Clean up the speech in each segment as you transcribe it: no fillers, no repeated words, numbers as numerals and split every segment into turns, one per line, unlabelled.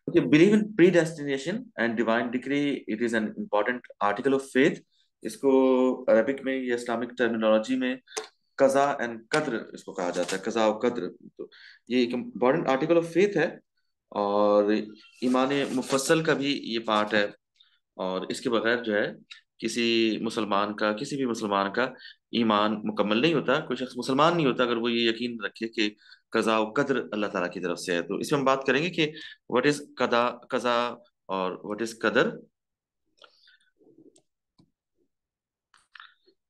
Okay, believe in predestination and divine decree. It is an important article of faith. इसको Arabic में या Islamic terminology में कजा and कद्र इसको कहा जाता है, कजा और कद्र। तो ये एक इम्पॉर्टेंट आर्टिकल ऑफ फेथ है और ईमान मुफस्सल का भी ये पार्ट है। और इसके बगैर जो है किसी भी मुसलमान का ईमान मुकम्मल नहीं होता। कोई शख्स मुसलमान नहीं होता अगर वो ये यकीन रखे कि कजा और कद्र अल्लाह ताला की तरफ से है। तो इसमें हम बात करेंगे कि व्हाट इज कदा, कजा और व्हाट इज कदर।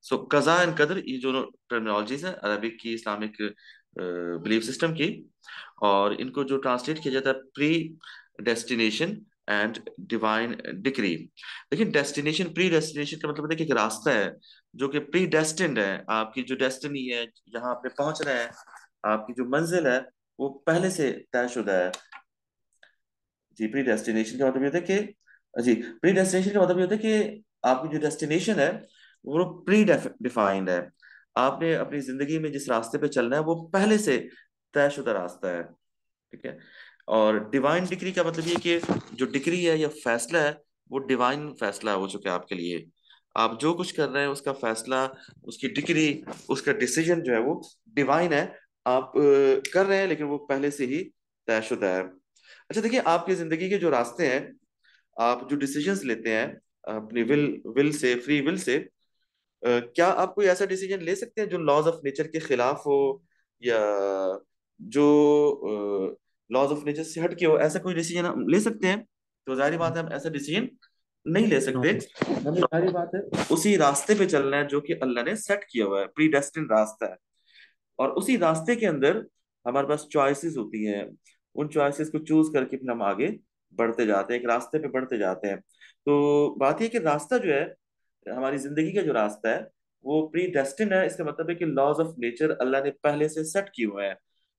सो कजा एंड कदर ये दोनों टर्मिनोलॉजीज हैं अरबिक की, इस्लामिक बिलीफ सिस्टम की। और इनको जो ट्रांसलेट किया जाता है pre destination and divine decree. देखिए डेस्टिनेशन, प्री डेस्टिनेशन का मतलब है कि एक रास्ता है जो कि प्री डेस्टिन्ड है। आपकी जो डेस्टिनी है, जहां आपने पहुंच रहे हैं, आपकी जो मंजिल है वो पहले से तयशुदा है। जी, प्री डेस्टिनेशन का मतलब ये होता है कि जी प्री डेस्टिनेशन का मतलब ये होता है कि आपकी जो डेस्टिनेशन है वो प्री डिफाइंड है। आपने अपनी जिंदगी में जिस रास्ते पे चलना है वो पहले से तयशुदा रास्ता है। ठीक है। और डिवाइन डिक्री का मतलब ये कि जो डिक्री है या फैसला है वो डिवाइन फैसला हो चुका है आपके लिए। आप जो कुछ कर रहे हैं उसका फैसला, उसकी डिक्री, उसका डिसीजन जो है वो डिवाइन है। आप कर रहे हैं लेकिन वो पहले से ही तयशुदा है। अच्छा देखिए, आपकी जिंदगी के जो रास्ते हैं, आप जो डिसीजंस लेते हैं अपनी will say, free will say, क्या आप कोई ऐसा डिसीजन ले सकते हैं जो लॉज ऑफ नेचर के खिलाफ हो, या जो लॉज ऑफ नेचर से हट के हो? ऐसा कोई डिसीजन हम ले सकते हैं? तो जाहिर बात है हम ऐसा डिसीजन नहीं ले सकते। हमें सारी बात है उसी रास्ते पे चलना है जो कि अल्लाह ने सेट किया हुआ है, प्री डेस्टिन्ड रास्ता है। और उसी रास्ते के अंदर हमारे पास चॉइसेस होती हैं। उन चॉइसेस को चूज करके फिर हम आगे बढ़ते जाते हैं, एक रास्ते पे बढ़ते जाते हैं। तो बात ये कि रास्ता जो है, हमारी जिंदगी का जो रास्ता है वो प्री डेस्टिन है। इसका मतलब है कि लॉज ऑफ नेचर अल्लाह ने पहले से सेट किए हुए हैं।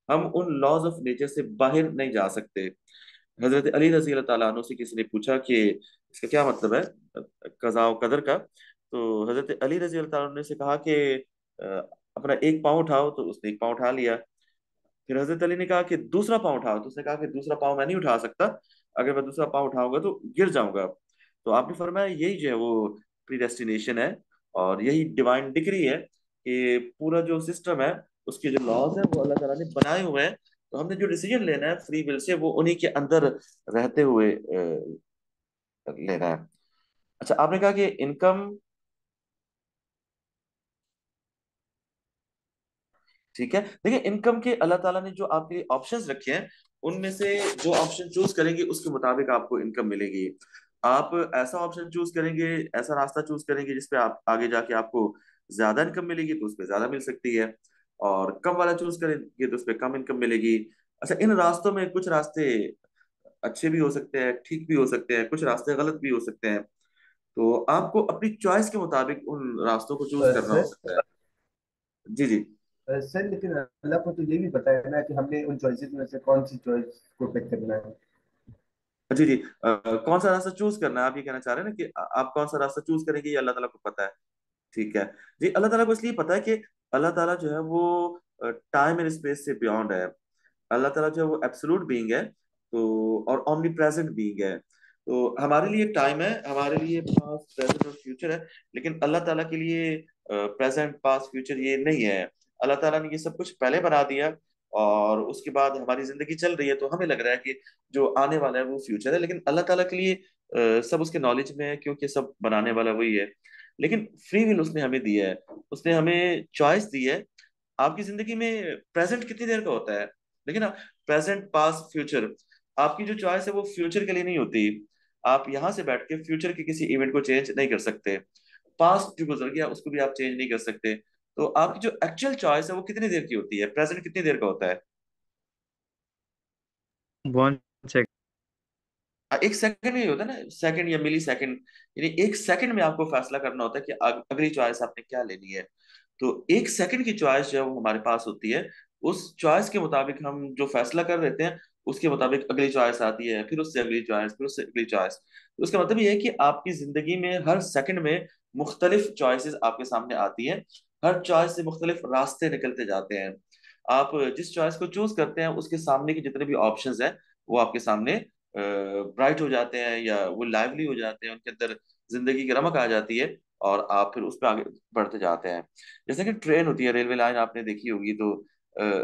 हम उन लॉज ऑफ नेचर से बाहर नहीं जा सकते। हजरत अली रजी अल्लाह तआला अन्हु से किसी ने पूछा कि इसका क्या मतलब है कज़ा और कदर का। तो हजरत अली रजी अल्लाह तआला ने से कहा कि अ, अपना एक पाँव उठाओ। तो उसने एक पाँव उठा लिया। फिर हजरत अली ने कहा कि दूसरा पाँव उठाओ। तो उसने कहा कि दूसरा पाँव मैं नहीं उठा सकता, अगर मैं दूसरा पाँव उठाऊंगा तो गिर जाऊंगा। तो आपने फरमाया यही जो है वो प्रीडेस्टिनेशन है और यही डिवाइन डिक्री है कि पूरा जो सिस्टम है, उसके जो लॉज है वो अल्लाह ताला ने बनाए हुए हैं। तो हमने जो डिसीजन लेना है फ्री विल से वो उन्हीं के अंदर रहते हुए लेना है। अच्छा, आपने कहा कि इनकम, ठीक है। देखिए इनकम के अल्लाह ताला ने जो आपके लिए ऑप्शंस रखे हैं, उनमें से जो ऑप्शन चूज करेंगे उसके मुताबिक आपको इनकम मिलेगी। आप ऐसा ऑप्शन चूज करेंगे, ऐसा रास्ता चूज करेंगे जिसपे आप आगे जाके आपको ज्यादा इनकम मिलेगी, तो उस पर ज्यादा मिल सकती है। और कम वाला चूज करेंगे तो उस पर कम इनकम मिलेगी। अच्छा, इन रास्तों में कुछ रास्ते अच्छे भी हो सकते हैं, ठीक भी हो सकते हैं, कुछ रास्ते गलत भी हो सकते हैं। तो आपको अपनी चॉइस के मुताबिक उन रास्तों को चूज करना
सर
होता है। जी जी।
सर, लेकिन अल्लाह को तो ये भी पता है ना कि हमने उन चॉइसेस में से कौन सी चॉइस को पिक करना है।
जी जी। कौन सा रास्ता चूज करना है, आप ये कहना चाह रहे हैं ना कि आप कौन सा रास्ता चूज करेंगे ये अल्लाह ताला को पता है। ठीक है। जी, अल्लाह ताला को इसलिए पता है कि अल्लाह ताला जो है वो टाइम एंड स्पेस से बियॉन्ड है। अल्लाह ताला जो है वो एब्सोल्यूट बीइंग है, तो और ओमनी प्रेजेंट बीइंग है। तो हमारे लिए टाइम है, हमारे लिए पास्ट प्रेजेंट और फ्यूचर है, लेकिन अल्लाह ताला के लिए प्रेजेंट पास्ट फ्यूचर ये नहीं है। अल्लाह ताला ने ये सब कुछ पहले बना दिया और उसके बाद हमारी जिंदगी चल रही है तो हमें लग रहा है कि जो आने वाला है वो फ्यूचर है, लेकिन अल्लाह ताला के लिए सब उसके नॉलेज में है क्योंकि सब बनाने वाला वही है। लेकिन फ्री विल उसने हमें दी है, उसने हमें चॉइस दी है। आपकी जिंदगी में प्रेजेंट कितनी देर का होता है? लेकिन प्रेजेंट पास्ट फ्यूचर, आपकी जो चॉइस है वो फ्यूचर के लिए नहीं होती। आप यहां से बैठ के फ्यूचर के किसी इवेंट को चेंज नहीं कर सकते। पास्ट जो गुजर गया उसको भी आप चेंज नहीं कर सकते। तो आपकी जो एक्चुअल चॉइस है वो कितनी देर की होती है, प्रेजेंट कितनी देर का होता है?
1 सेकंड।
एक सेकंड में ही होता है ना, सेकंड या मिली सेकंड। यानी एक सेकंड में आपको फैसला करना होता है कि अगली चॉइस आपने क्या लेनी है। तो एक सेकंड की चॉइस जो है वो हमारे पास होती है। उस चॉइस के मुताबिक हम जो फैसला कर लेते हैं उसके मुताबिक अगली चॉइस आती है, फिर उससे अगली चॉइस, फिर उससे अगली चॉइस। तो उसका मतलब ये है कि आपकी जिंदगी में हर सेकंड में मुख्तलिफ चॉइसेस आपके सामने आती हैं। हर चॉइस से मुख्तलिफ रास्ते निकलते जाते हैं। आप जिस चॉइस को चूज करते हैं उसके सामने के जितने भी ऑप्शंस हैं वो आपके सामने ब्राइट हो जाते हैं या वो लाइवली हो जाते हैं, उनके अंदर जिंदगी की रमक आ जाती है, और आप फिर उस पर आगे बढ़ते जाते हैं। जैसे कि ट्रेन होती है, रेलवे लाइन आपने देखी होगी, तो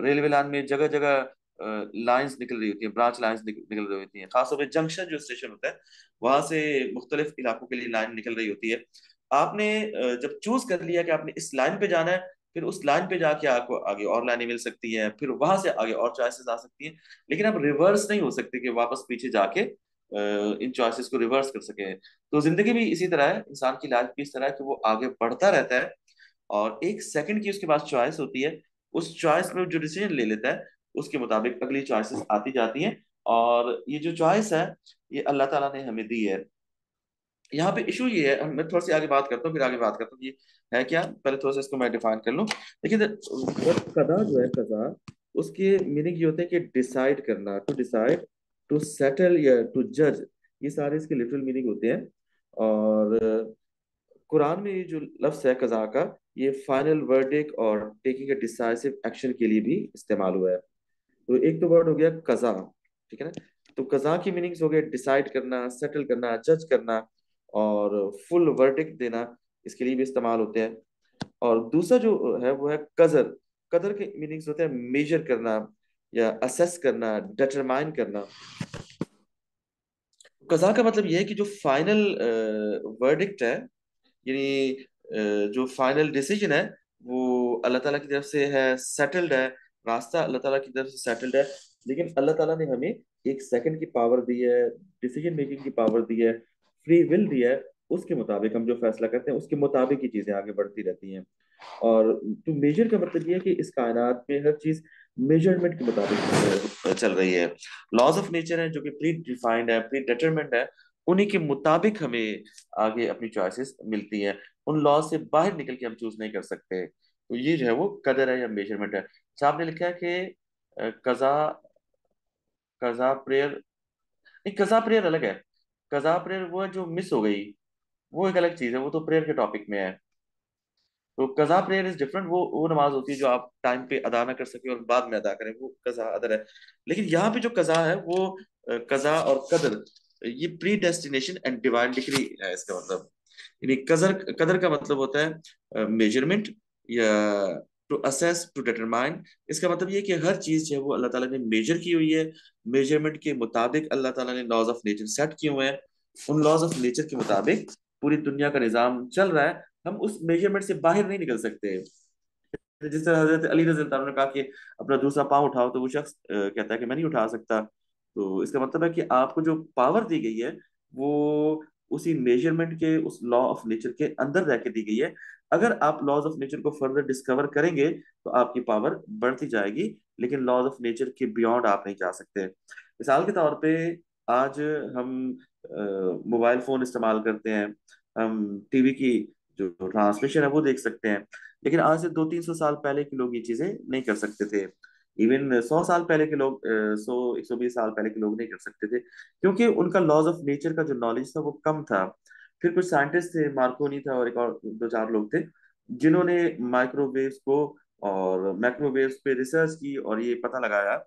रेलवे लाइन में जगह जगह लाइंस निकल रही होती है, ब्रांच लाइंस निकल रही होती हैं, खासतौर पे जंक्शन जो स्टेशन होता है वहां से मुख्तलिफ इलाकों के लिए लाइन निकल रही होती है। आपने जब चूज कर लिया कि आपने इस लाइन पे जाना है, फिर उस लाइन पे जाके आपको आगे और लाइनें मिल सकती हैं, फिर वहां से आगे और चॉइसेस आ सकती हैं, लेकिन आप रिवर्स नहीं हो सकते कि वापस पीछे जाके इन चॉइसेस को रिवर्स कर सके। तो जिंदगी भी इसी तरह है, इंसान की लाइफ भी इस तरह है कि वो आगे बढ़ता रहता है, और एक सेकंड की उसके पास चॉइस होती है, उस चॉइस में जो डिसीजन ले लेता है उसके मुताबिक अगली चॉइसेस आती जाती हैं। और ये जो चॉइस है ये अल्लाह ताला ने हमें दी है। यहाँ पे इशू ये है, मैं थोड़ा सी आगे बात करता हूँ, फिर आगे बात करता हूँ ये है क्या, पहले थोड़ा सा इसको मैं डिफाइन कर लूँ। देखिए कदा जो है, कदा उसके मीनिंग ये होते हैं कि डिसाइड करना, टू डिसाइड, टू सेटल या टू जज, ये सारे इसके लिटरल मीनिंग होते हैं। और कुरान में ये जो लफ्ज है कजा का, ये फाइनल वर्डिक और टेकिंग ए डिसाइसिव एक्शन के लिए भी इस्तेमाल हुआ है। तो एक तो वर्ड हो गया कजा, ठीक है ना। तो कजा की मीनिंग्स हो गए डिसाइड करना, सेटल करना, जज करना, और फुल वर्डिक्ट देना, इसके लिए भी इस्तेमाल होते हैं। और दूसरा जो है वो है कदर। कदर के मीनिंग्स होते हैं मेजर करना या असेस करना, डिटरमाइन करना। कजा का मतलब यह है कि जो फाइनल वर्डिक्ट है, यानी जो फाइनल डिसीजन है वो अल्लाह ताला की तरफ से है, सेटल्ड है, रास्ता अल्लाह ताला की तरफ से सेटल्ड है। लेकिन अल्लाह ताला ने हमें एक सेकंड की पावर दी है, डिसीजन मेकिंग की पावर दी है, फ्री विल दी है। उसके मुताबिक हम जो फैसला करते हैं उसके मुताबिक ही चीजें आगे बढ़ती रहती हैं। और टू मेजर का मतलब ये है कि इस कायनात में हर चीज मेजरमेंट के मुताबिक चल रही है। लॉज ऑफ नेचर है जो कि प्री डिफाइंड है, प्री डिटरमिन्ड है, उन्हीं के मुताबिक हमें आगे अपनी चॉइसेस मिलती हैं। उन लॉ से बाहर निकल के हम चूज नहीं कर सकते। तो ये जो है वो कदर है या मेजरमेंट है। अच्छा, आपने लिखा है कि कजा, कजा प्रेयर, नहीं कजा प्रेयर अलग है। कजा प्रेयर वो है जो मिस हो गई, वो एक अलग चीज है, वो तो प्रेयर के टॉपिक में है। तो कजा प्रेयर इज डिफरेंट, वो नमाज होती है जो आप टाइम पे अदा ना कर सके और बाद में अदा करें, वो कजा अदर है। लेकिन यहाँ पे जो कजा है वो कजा और कदर, ये pre destination and divine decree है इसका मतलब। यानी कदर, कदर का मतलब होता है मेजरमेंट या टू असेस, टू डिटरमाइन। इसका मतलब ये है कि हर चीज जो है वो अल्लाह ताला ने मेजर की हुई है, मेजरमेंट के मुताबिक अल्लाह ताला ने लॉज ऑफ नेचर सेट किए हुए हैं। उन लॉज ऑफ नेचर के मुताबिक पूरी दुनिया का निजाम चल रहा है, हम उस मेजरमेंट से बाहर नहीं निकल सकते। जिस तरह हजरत अली रज़ी अल्लाह अन्हु ने कहा कि अपना दूसरा पाँव उठाओ, तो वो शख्स कहता है कि मैं नहीं उठा सकता। तो इसका मतलब है कि आपको जो पावर दी गई है वो उसी मेजरमेंट के, उस लॉ ऑफ नेचर के अंदर रह के दी गई है। अगर आप लॉज ऑफ नेचर को फर्दर डिस्कवर करेंगे तो आपकी पावर बढ़ती जाएगी, लेकिन लॉज ऑफ नेचर के बियॉन्ड आप नहीं जा सकते। मिसाल के तौर पे आज हम मोबाइल फोन इस्तेमाल करते हैं, हम टीवी की जो ट्रांसमिशन है वो देख सकते हैं, लेकिन आज से 200-300 साल पहले के लोग ये चीजें नहीं कर सकते थे। इवन 100 साल पहले के लोग, 100-120 साल पहले के लोग नहीं कर सकते थे, क्योंकि उनका लॉज ऑफ नेचर का जो नॉलेज था वो कम था। फिर कुछ साइंटिस्ट थे, मार्कोनी था और एक और दो चार लोग थे, जिन्होंने माइक्रोवेव्स को और माइक्रोवेव्स पे रिसर्च की और ये पता लगाया,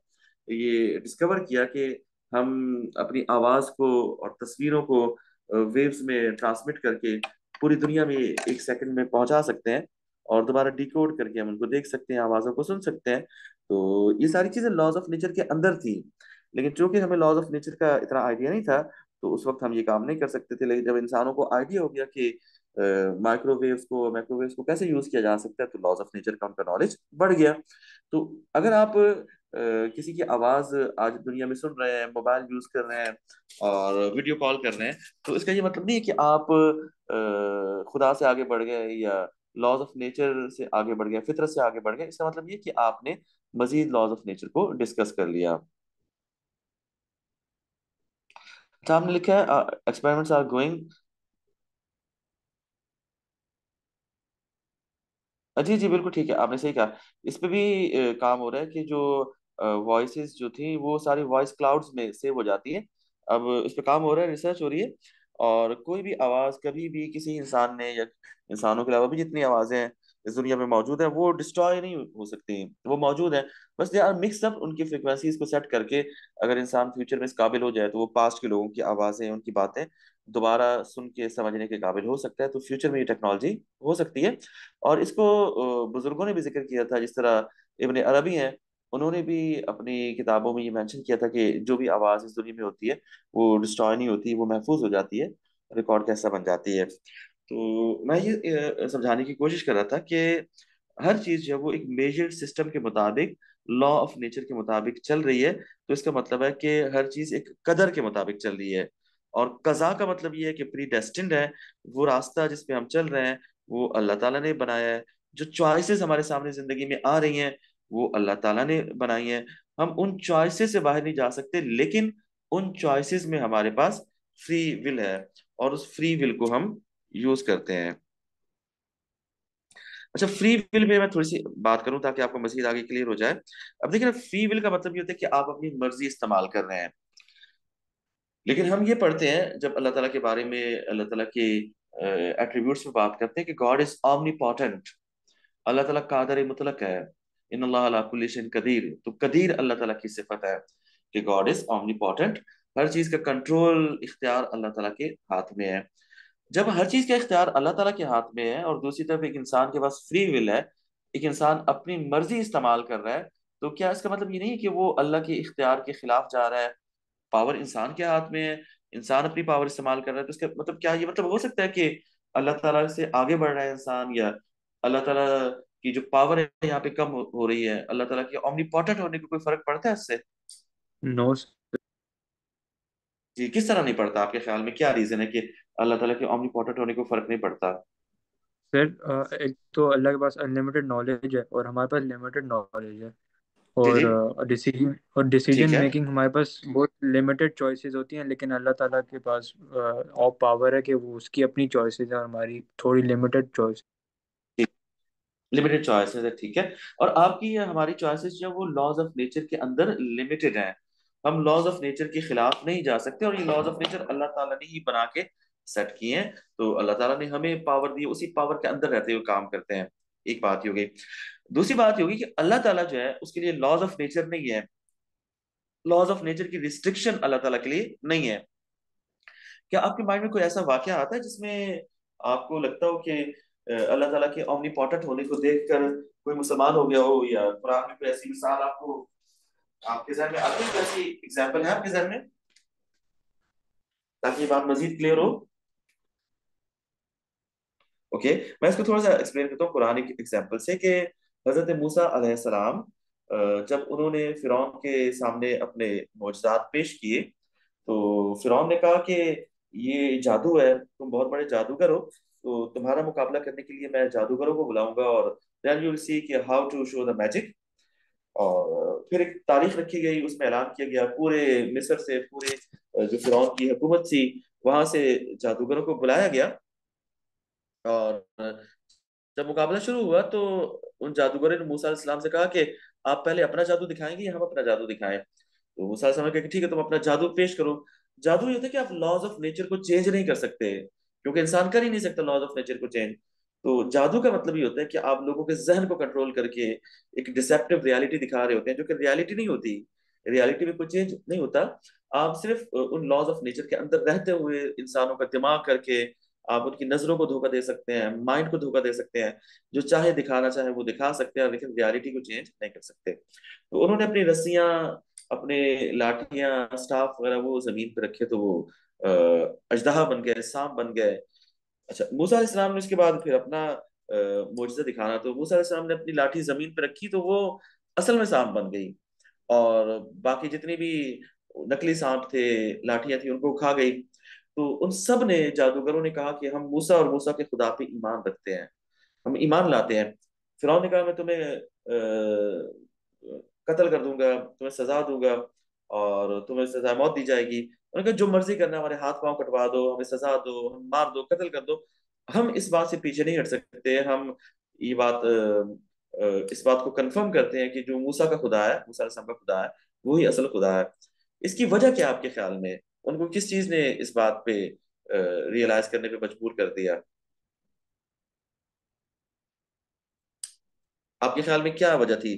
ये डिस्कवर किया कि हम अपनी आवाज को और तस्वीरों को वेव्स में ट्रांसमिट करके पूरी दुनिया में एक सेकंड में पहुंचा सकते हैं, और दोबारा डिकोड करके हम उनको देख सकते हैं, आवाजों को सुन सकते हैं। तो ये सारी चीजें लॉज ऑफ नेचर के अंदर थी। लेकिन चूंकि हमें लॉज ऑफ नेचर का इतना आइडिया नहीं था, तो उस वक्त हम ये काम नहीं कर सकते थे। लेकिन जब इंसानों को आइडिया हो गया कि माइक्रोवेव्स को कैसे यूज किया जा सकता है, तो लॉज ऑफ नेचर का उनका नॉलेज बढ़ गया। तो अगर आप किसी की आवाज आज दुनिया में सुन रहे हैं, मोबाइल यूज कर रहे हैं और वीडियो कॉल कर रहे हैं, तो इसका ये मतलब नहीं है कि आप खुदा से आगे बढ़ गए या लॉज ऑफ नेचर से आगे बढ़ गए, फितरत से आगे बढ़ गए। इसका मतलब ये कि आपने मजीद लॉज ऑफ नेचर को डिस्कस कर लिया। अच्छा, आपने लिखा है एक्सपेरिमेंट्स आर गोइंग। जी जी बिल्कुल ठीक है, आपने सही कहा। इस पे भी काम हो रहा है कि जो वॉइसेस जो थी वो सारी वॉइस क्लाउड्स में सेव हो जाती है। अब इस पे काम हो रहा है, रिसर्च हो रही है, और कोई भी आवाज कभी भी किसी इंसान ने या इंसानों के अलावा भी जितनी आवाजें हैं इस दुनिया में मौजूद है वो डिस्ट्रॉय नहीं हो सकती, वो मौजूद है। बस दे आर मिक्स अप, उनकी फ्रिक्वेंसीज को सेट करके अगर इंसान फ्यूचर में इस काबिल हो जाए तो वो पास्ट के लोगों की आवाजें, उनकी बातें दोबारा सुन के समझने के काबिल हो सकता है। तो फ्यूचर में ये टेक्नोलॉजी हो सकती है। और इसको बुजुर्गों ने भी जिक्र किया था, जिस तरह इब्ने अरबी हैं, उन्होंने भी अपनी किताबों में ये मेंशन किया था कि जो भी आवाज इस दुनिया में होती है वो डिस्ट्रॉय नहीं होती, वो महफूज हो जाती है, रिकॉर्ड कैसा बन जाती है। तो मैं ये समझाने की कोशिश कर रहा था कि हर चीज जो है वो एक मेजर्ड सिस्टम के मुताबिक, लॉ ऑफ नेचर के मुताबिक चल रही है। तो इसका मतलब है कि हर चीज एक कदर के मुताबिक चल रही है। और कज़ा का मतलब ये है कि प्री डेस्टिन्ड है। वो रास्ता जिस पे हम चल रहे हैं वो अल्लाह ताला ने बनाया है। जो चॉइसेस हमारे सामने जिंदगी में आ रही हैं वो अल्लाह ताला ने बनाई हैं। हम उन चॉइसेस से बाहर नहीं जा सकते, लेकिन उन चॉइसेस में हमारे पास फ्री विल है, और उस फ्री विल को हम यूज करते हैं। अच्छा, फ्री विल में मैं थोड़ी सी बात करूं ताकि आपको मजीद आगे क्लियर हो जाए। अब देखिए ना, फ्री विल का मतलब ये होता है कि आप अपनी मर्जी इस्तेमाल कर रहे हैं। लेकिन हम ये पढ़ते हैं जब अल्लाह ताला के बारे में, अल्लाह ताला के एट्रीब्यूट्स में बात करते हैं कि गॉड इज ऑमनीपोटेंट, अल्लाह ताला कादर मुतलक है। इन अल्लाह अला कुल्ली शैइन कदीर, तो कदीर अल्लाह ताला की सिफत है कि गॉड इज ऑमनीपोटेंट। हर चीज का कंट्रोल, इख्तियार अल्लाह ताला के हाथ में है। जब हर चीज का इख्तियार अल्लाह ताला के हाथ में है और दूसरी तरफ एक इंसान के पास फ्री विल है, एक इंसान अपनी मर्जी इस्तेमाल कर रहा है, तो क्या इसका मतलब ये नहीं है कि वो अल्लाह के इख्तियार के खिलाफ जा रहा है? पावर इंसान के हाथ में है, इंसान अपनी पावर इस्तेमाल कर रहा है, तो इसका मतलब क्या ये मतलब हो सकता है कि अल्लाह ताला से आगे बढ़ रहा है इंसान, या अल्लाह ताला की जो पावर है यहाँ पे कम हो रही है? अल्लाह ताला के ऑमनीपोटेंट होने का कोई फर्क पड़ता है इससे?
नो
जी, किस तरह नहीं पड़ता? आपके ख्याल में क्या रीजन है कि अल्लाह ताला के ऑमनीपोटेंट होने को फर्क नहीं पड़ता?
सर, एक तो अल्लाह के पास अनलिमिटेड नॉलेज है और हमारे पास लिमिटेड नॉलेज है।
जी जी,
डिसीजन
ठीक है।
मेकिंग हमारे पास बहुत लिमिटेड चॉइसेस होती हैं, लेकिन अल्लाह ताला के पास और पावर है कि वो उसकी अपनी चॉइसेस है और हमारी थोड़ी लिमिटेड चॉइस।
लिमिटेड चॉइसेस है, ठीक है। और आपकी या हमारी चॉइसेस जो है वो लॉज ऑफ नेचर के अंदर लिमिटेड हैं। हम लॉज ऑफ नेचर के खिलाफ नहीं जा सकते, और ये लॉज ऑफ नेचर अल्लाह ताला ने ही बना के सेट किए हैं। तो अल्लाह ताला ने हमें पावर दी, उसी पावर के अंदर रहते हुए काम करते हैं। एक बात ये हो गई। दूसरी बात ये होगी कि अल्लाह ताला जो है उसके लिए लॉज ऑफ नेचर नहीं है, लॉज ऑफ नेचर की रिस्ट्रिक्शन अल्लाह ताला के लिए नहीं है। क्या आपके माइंड में कोई ऐसा वाकया आता है जिसमें आपको लगता हो कि अल्लाह ताला के ऑमनीपोटेंट होने को देखकर कोई मुसलमान हो गया हो, या कुरान में कोई ऐसी मिसाल आपको आपके जहन में आती है? कोई ऐसी एग्जाम्पल है आपके जहन में, ताकि ये बात मजीद क्लियर हो? ओके, मैं इसको थोड़ा सा एक्सप्लेन करता हूँ कुरान की एग्जाम्पल से कि हजरत मूसा अलैहिस्सलाम जब उन्होंने फिरौन के सामने अपने मोजज़ात पेश किए, तो फिरौन ने कहा कि ये जादू है, तुम बहुत बड़े जादूगर हो, तो तुम्हारा मुकाबला करने के लिए मैं जादूगरों को बुलाऊंगा, और देन यू विल सी कि how to show the magic. और फिर एक तारीख रखी गई, उसमें ऐलान किया गया पूरे मिस्र से, पूरे जो फिरौन की हुकूमत थी वहां से जादूगरों को बुलाया गया। और जब मुकाबला शुरू हुआ तो उन जादूगरों ने मूसा अलैहिस्सलाम से कहा कि आप पहले अपना जादू दिखाएंगे या हम अपना जादू दिखाएं? तो मूसा अलैहिस्सलाम ने कहा कि ठीक है, तुम अपना जादू पेश करो। जादू ये होता है कि आप लॉज ऑफ नेचर को चेंज नहीं कर सकते, क्योंकि इंसान कर ही नहीं सकता लॉज ऑफ नेचर को चेंज। तो जादू का मतलब ये होता है कि आप लोगों के जहन को कंट्रोल करके एक डिसेप्टिव रियलिटी दिखा रहे होते हैं, जो कि रियलिटी नहीं होती। रियलिटी में कोई चेंज नहीं होता। आप सिर्फ उन लॉज ऑफ नेचर के अंदर रहते हुए इंसानों का दिमाग करके आप उनकी नजरों को धोखा दे सकते हैं, माइंड को धोखा दे सकते हैं। जो चाहे दिखाना चाहे वो दिखा सकते हैं, लेकिन रियलिटी को चेंज नहीं कर सकते। तो उन्होंने अपनी रस्सियां, अपने लाठियां, स्टाफ वगैरह वो जमीन पे रखे, तो वो अजदहा बन गए, सांप बन गए। अच्छा, मूसा अलैहिस्सलाम ने उसके बाद फिर अपना मोजज़ा दिखाना, तो मूसा अलैहिस्सलाम ने अपनी लाठी जमीन पे रखी तो वो असल में सांप बन गई, और बाकी जितने भी नकली सांप थे, लाठियां थी, उनको खा गई। तो उन सब ने, जादूगरों ने कहा कि हम मूसा और मूसा के खुदा पे ईमान रखते हैं, हम ईमान लाते हैं। फिरौन ने कहा मैं तुम्हें कत्ल कर दूंगा, तुम्हें सजा दूंगा, और तुम्हें सजा मौत दी जाएगी। उन्होंने कहा जो मर्जी करना, हमारे हाथ पांव कटवा दो, हमें सजा दो, हम मार दो, कत्ल कर दो, हम इस बात से पीछे नहीं हट सकते। हम ये बात इस बात को कंफर्म करते हैं कि जो मूसा का खुदा है, मूसा अलैहिस्सलाम का खुदा है, वो ही असल खुदा है। इसकी वजह क्या है आपके ख्याल में? उनको किस चीज ने इस बात पे रियलाइज करने पे मजबूर कर दिया? आपके ख्याल में क्या वजह थी?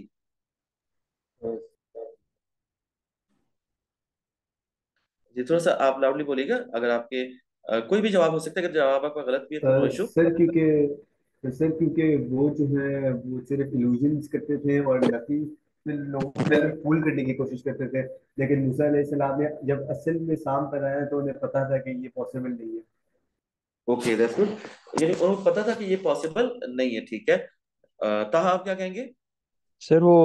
जी थोड़ा सा आप लाउडली बोलिएगा, अगर आपके कोई भी जवाब हो सकता है, अगर जवाब आपका गलत भी है तो नो इशू।
सर क्योंकि वो जो है वो सिर्फ इल्यूजन्स करते थे और नकली लोगों को सिर्फ फूल करने की कोशिश करते थे। लेकिन मूसा अलैहिस्सलाम ने जब असल में शाम पर आया तो उन्हें पता था कि ये पॉसिबल नहीं है।
Okay that's good. यानी उनको पता था कि ये पॉसिबल नहीं है, ठीक है। ताहा आप क्या कहेंगे?
सर वो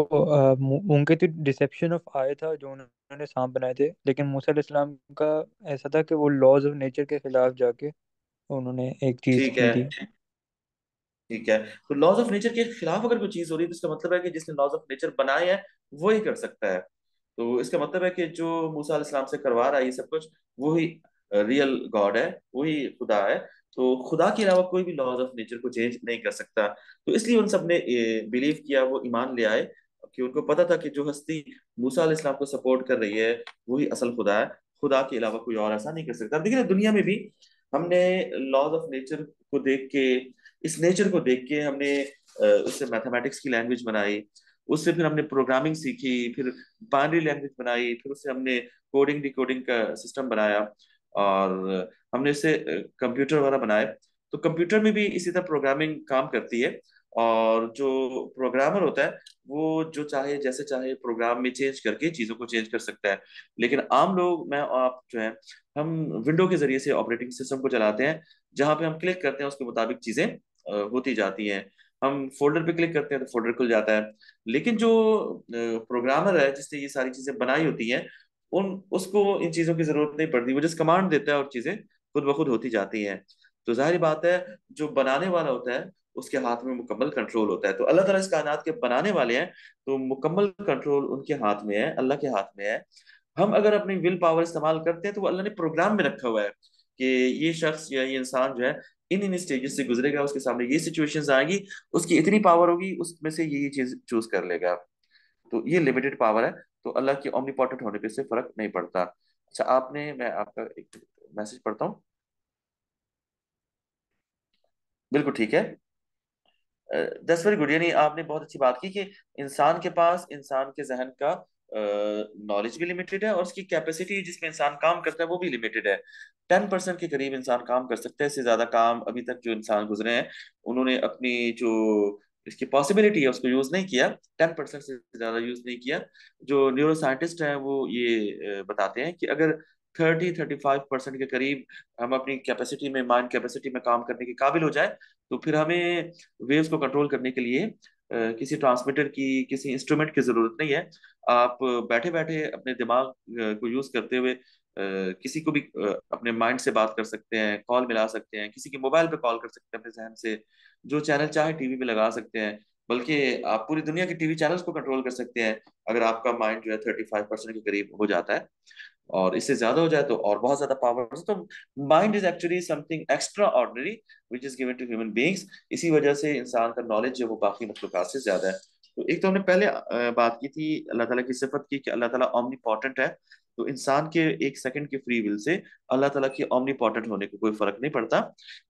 उनके तो डिसेप्शन ऑफ आया था जो उन्होंने सांप बनाए थे, लेकिन मूसा अलैहिस्सलाम का ऐसा था कि वो लॉज ऑफ नेचर के खिलाफ जाके उन्होंने एक चीज
ठीक
की
है,
थी।
ठीक है। तो लॉज ऑफ नेचर के खिलाफ अगर कोई चीज हो रही है तो इसका मतलब है कि जिसने लॉज ऑफ नेचर बनाए हैं वो ही कर सकता है। तो इसका मतलब है कि जो मूसा अलैहिस्सलाम से करवा रहा है ये सब कुछ, वो ही रियल गॉड है, वही खुदा है। तो खुदा के अलावा कोई भी लॉज ऑफ नेचर को चेंज नहीं कर सकता। तो इसलिए उन सब ने बिलीव किया, वो ईमान ले आए कि उनको पता था कि जो हस्ती मूसा अलैहिस्सलाम को सपोर्ट कर रही है वही असल खुदा है। खुदा के अलावा कोई और ऐसा नहीं कर सकता। अब देखिए ना, दुनिया में भी हमने लॉज ऑफ नेचर को देख के, इस नेचर को देख के हमने उससे मैथमेटिक्स की लैंग्वेज बनाई, उससे फिर हमने प्रोग्रामिंग सीखी, फिर बाइनरी लैंग्वेज बनाई, फिर उससे हमने कोडिंग डिकोडिंग का सिस्टम बनाया, और हमने इससे कंप्यूटर वगैरह बनाए। तो कंप्यूटर में भी इसी तरह प्रोग्रामिंग काम करती है। और जो प्रोग्रामर होता है वो जो चाहे जैसे चाहे प्रोग्राम में चेंज करके चीजों को चेंज कर सकता है। लेकिन आम लोग, मैं आप जो है, हम विंडो के जरिए से ऑपरेटिंग सिस्टम को चलाते हैं, जहां पे हम क्लिक करते हैं उसके मुताबिक चीजें होती जाती हैं। हम फोल्डर पे क्लिक करते हैं तो फोल्डर खुल जाता है। लेकिन जो प्रोग्रामर है जिसने ये सारी चीजें बनाई होती हैं, उन उसको इन चीजों की जरूरत नहीं पड़ती, वो जिस कमांड देता है और चीजें खुद ब खुद होती जाती हैं। तो जाहिर बात है, जो बनाने वाला होता है उसके हाथ में मुकम्मल कंट्रोल होता है। तो अल्लाह ताला इस कायनात के बनाने वाले हैं, तो मुकम्मल कंट्रोल उनके हाथ में है, अल्लाह के हाथ में है। हम अगर अपनी विल पावर इस्तेमाल करते हैं तो वो अल्लाह ने प्रोग्राम में रखा हुआ है कि ये शख्स या ये इंसान जो है इन इन स्टेजेस से गुजरेगा, उसके सामने ये सिचुएशंस आएंगी, उसकी इतनी पावर होगी, उसमें से ये चीज चूज कर लेगा। तो ये लिमिटेड पावर है। तो अल्लाह की ओमनीपोटेंट होने पे इससे फर्क नहीं पड़ता। अच्छा, आपने, मैं आपका एक मैसेज पढ़ता हूँ। बिल्कुल ठीक है। That's very good. यानी आपने बहुत अच्छी बात की कि इंसान के पास, इंसान के जहन का नॉलेज भी लिमिटेड है और उसकी कैपेसिटी जिसमें इंसान काम करता है वो भी लिमिटेड है। 10% के करीब इंसान काम कर सकता है, इससे ज्यादा काम अभी तक जो इंसान गुजरे हैं उन्होंने अपनी जो इसकी पॉसिबिलिटी है उसको यूज नहीं किया। 10% से ज्यादा यूज नहीं किया। जो न्यूरो साइंटिस्ट हैं वो ये बताते हैं कि अगर 30-35% के करीब हम अपनी कैपेसिटी में, माइंड कैपेसिटी में काम करने के काबिल हो जाए, तो फिर हमें वेव्स को कंट्रोल करने के लिए किसी ट्रांसमीटर की, किसी इंस्ट्रूमेंट की जरूरत नहीं है। आप बैठे बैठे अपने दिमाग को यूज करते हुए किसी को भी अपने माइंड से बात कर सकते हैं, कॉल मिला सकते हैं, किसी के मोबाइल पे कॉल कर सकते हैं अपने जहन से, जो चैनल चाहे टीवी पे लगा सकते हैं। बल्कि आप पूरी दुनिया के टीवी चैनल्स को कंट्रोल कर सकते हैं अगर आपका माइंड जो है 35% के करीब हो जाता है। और इससे ज्यादा हो जाए तो और बहुत ज्यादा पावर। तो mind is actually something extraordinary which is given to human beings. इसी वजह से इंसान का नॉलेज जो वो बाकी मखलूकात से ज्यादा है। तो एक तो हमने पहले बात की थी अल्लाह ताला की सिफत की कि अल्लाह ताला ओमनीपोटेंट है। तो इंसान के एक सेकंड की फ्री विल से अल्लाह ताला की ओमनीपोटेंट होने को कोई फर्क नहीं पड़ता।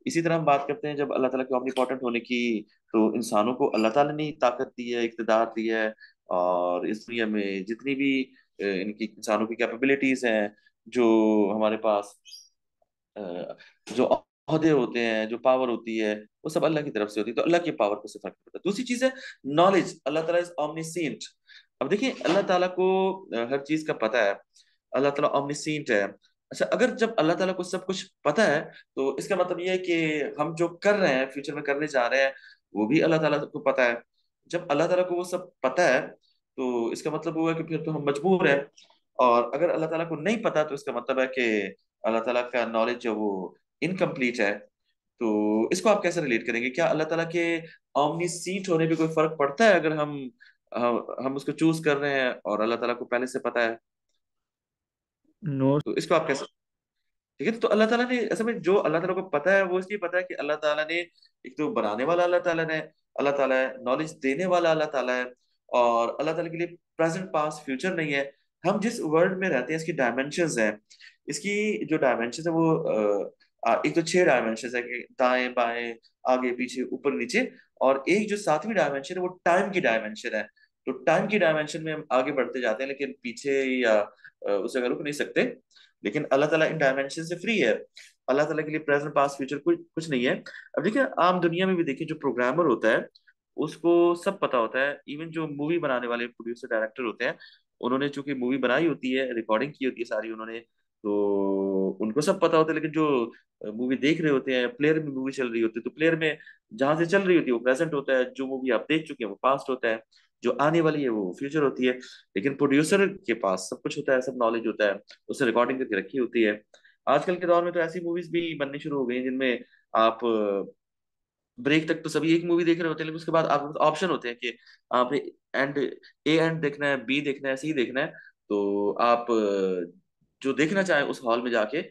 इसी तरह हम बात करते हैं जब अल्लाह ताला की ओमनीपोटेंट होने की, तो इंसानों को अल्लाह ताला ने ताकत दी है, इक़्तिदार दी है। और इस दुनिया में जितनी भी इनकी इंसानों की कैपेबिलिटीज हैं, जो हमारे पास अ, जो ओहदे होते हैं, जो पावर होती है, वो सब अल्लाह की तरफ से होती है। तो अल्लाह की पावर को सिर्फ फर्क नहीं पड़ता। दूसरी चीज है नॉलेज। अल्लाह ताला इज ऑमनीसेंट। अब देखिए, अल्लाह ताला को हर चीज का पता है। अल्लाह ताला ऑमनीसेंट है। अच्छा, अगर जब अल्लाह ताला को सब कुछ पता है तो इसका मतलब ये है कि हम जो कर रहे हैं, फ्यूचर में करने जा रहे हैं, वो भी अल्लाह ताला को पता है। जब अल्लाह ताला को वो सब पता है तो इसका मतलब हुआ कि फिर तो हम मजबूर हैं। और अगर अल्लाह ताला को नहीं पता तो इसका मतलब है कि अल्लाह ताला का नॉलेज जो वो इनकम्प्लीट है। तो इसको आप कैसे रिलेट करेंगे? क्या अल्लाह ताला के ऑमनीसेंट होने पे कोई फर्क पड़ता है अगर हम उसको चूज कर रहे हैं और अल्लाह ताला को पहले से पता है?
नो।
तो इसको आप कैसे, ठीक है? तो अल्लाह ताला ने असल में, जो अल्लाह ताला को पता है वो इसलिए पता है कि अल्लाह ताला ने, एक तो बनाने वाला अल्लाह ताला ने, अल्लाह ताला है नॉलेज देने वाला अल्लाह ताला है। और अल्लाह ताला के लिए प्रेजेंट पास्ट फ्यूचर नहीं है। हम जिस वर्ल्ड में रहते हैं इसकी डायमेंशंस हैं। इसकी जो डायमेंशन है वो एक तो 6 डायमेंशन है कि दाएं बाएं आगे पीछे ऊपर नीचे, और एक जो 7वीं डायमेंशन है वो टाइम की डायमेंशन है। तो टाइम की डायमेंशन में हम आगे बढ़ते जाते हैं, लेकिन पीछे या उस जगह रुक नहीं सकते। लेकिन अल्लाह ताला इन डायमेंशन से फ्री है। अल्लाह ताला के लिए प्रेजेंट पास्ट फ्यूचर कुछ कुछ नहीं है। अब देखिए आम दुनिया में भी देखिए, जो प्रोग्रामर होता है उसको सब पता होता है। इवन जो मूवी बनाने वाले प्रोड्यूसर डायरेक्टर होते हैं, उन्होंने चूंकि मूवी बनाई होती है, रिकॉर्डिंग की होती है सारी उन्होंने, तो उनको सब पता होता है। लेकिन जो मूवी देख रहे होते हैं, प्लेयर में मूवी चल रही होती है, तो प्लेयर में जहां से चल रही होती है वो प्रेजेंट होता है, जो मूवी आप देख चुके हैं वो पास्ट होता है, जो आने वाली है वो फ्यूचर होती है। लेकिन प्रोड्यूसर के पास सब कुछ होता है, सब नॉलेज होता है, उससे रिकॉर्डिंग करके रखी होती है। आजकल के दौर में तो ऐसी मूवीज भी बननी शुरू हो गई हैं जिनमें आप ब्रेक तक तो सभी एक मूवी देख रहे होते हैं, लेकिन उसके बाद आपके पास ऑप्शन होते हैं कि आपने एंड ए एंड देखना है, बी देखना है, सी देखना है। तो आप जो देखना चाहें उस हॉल में जाके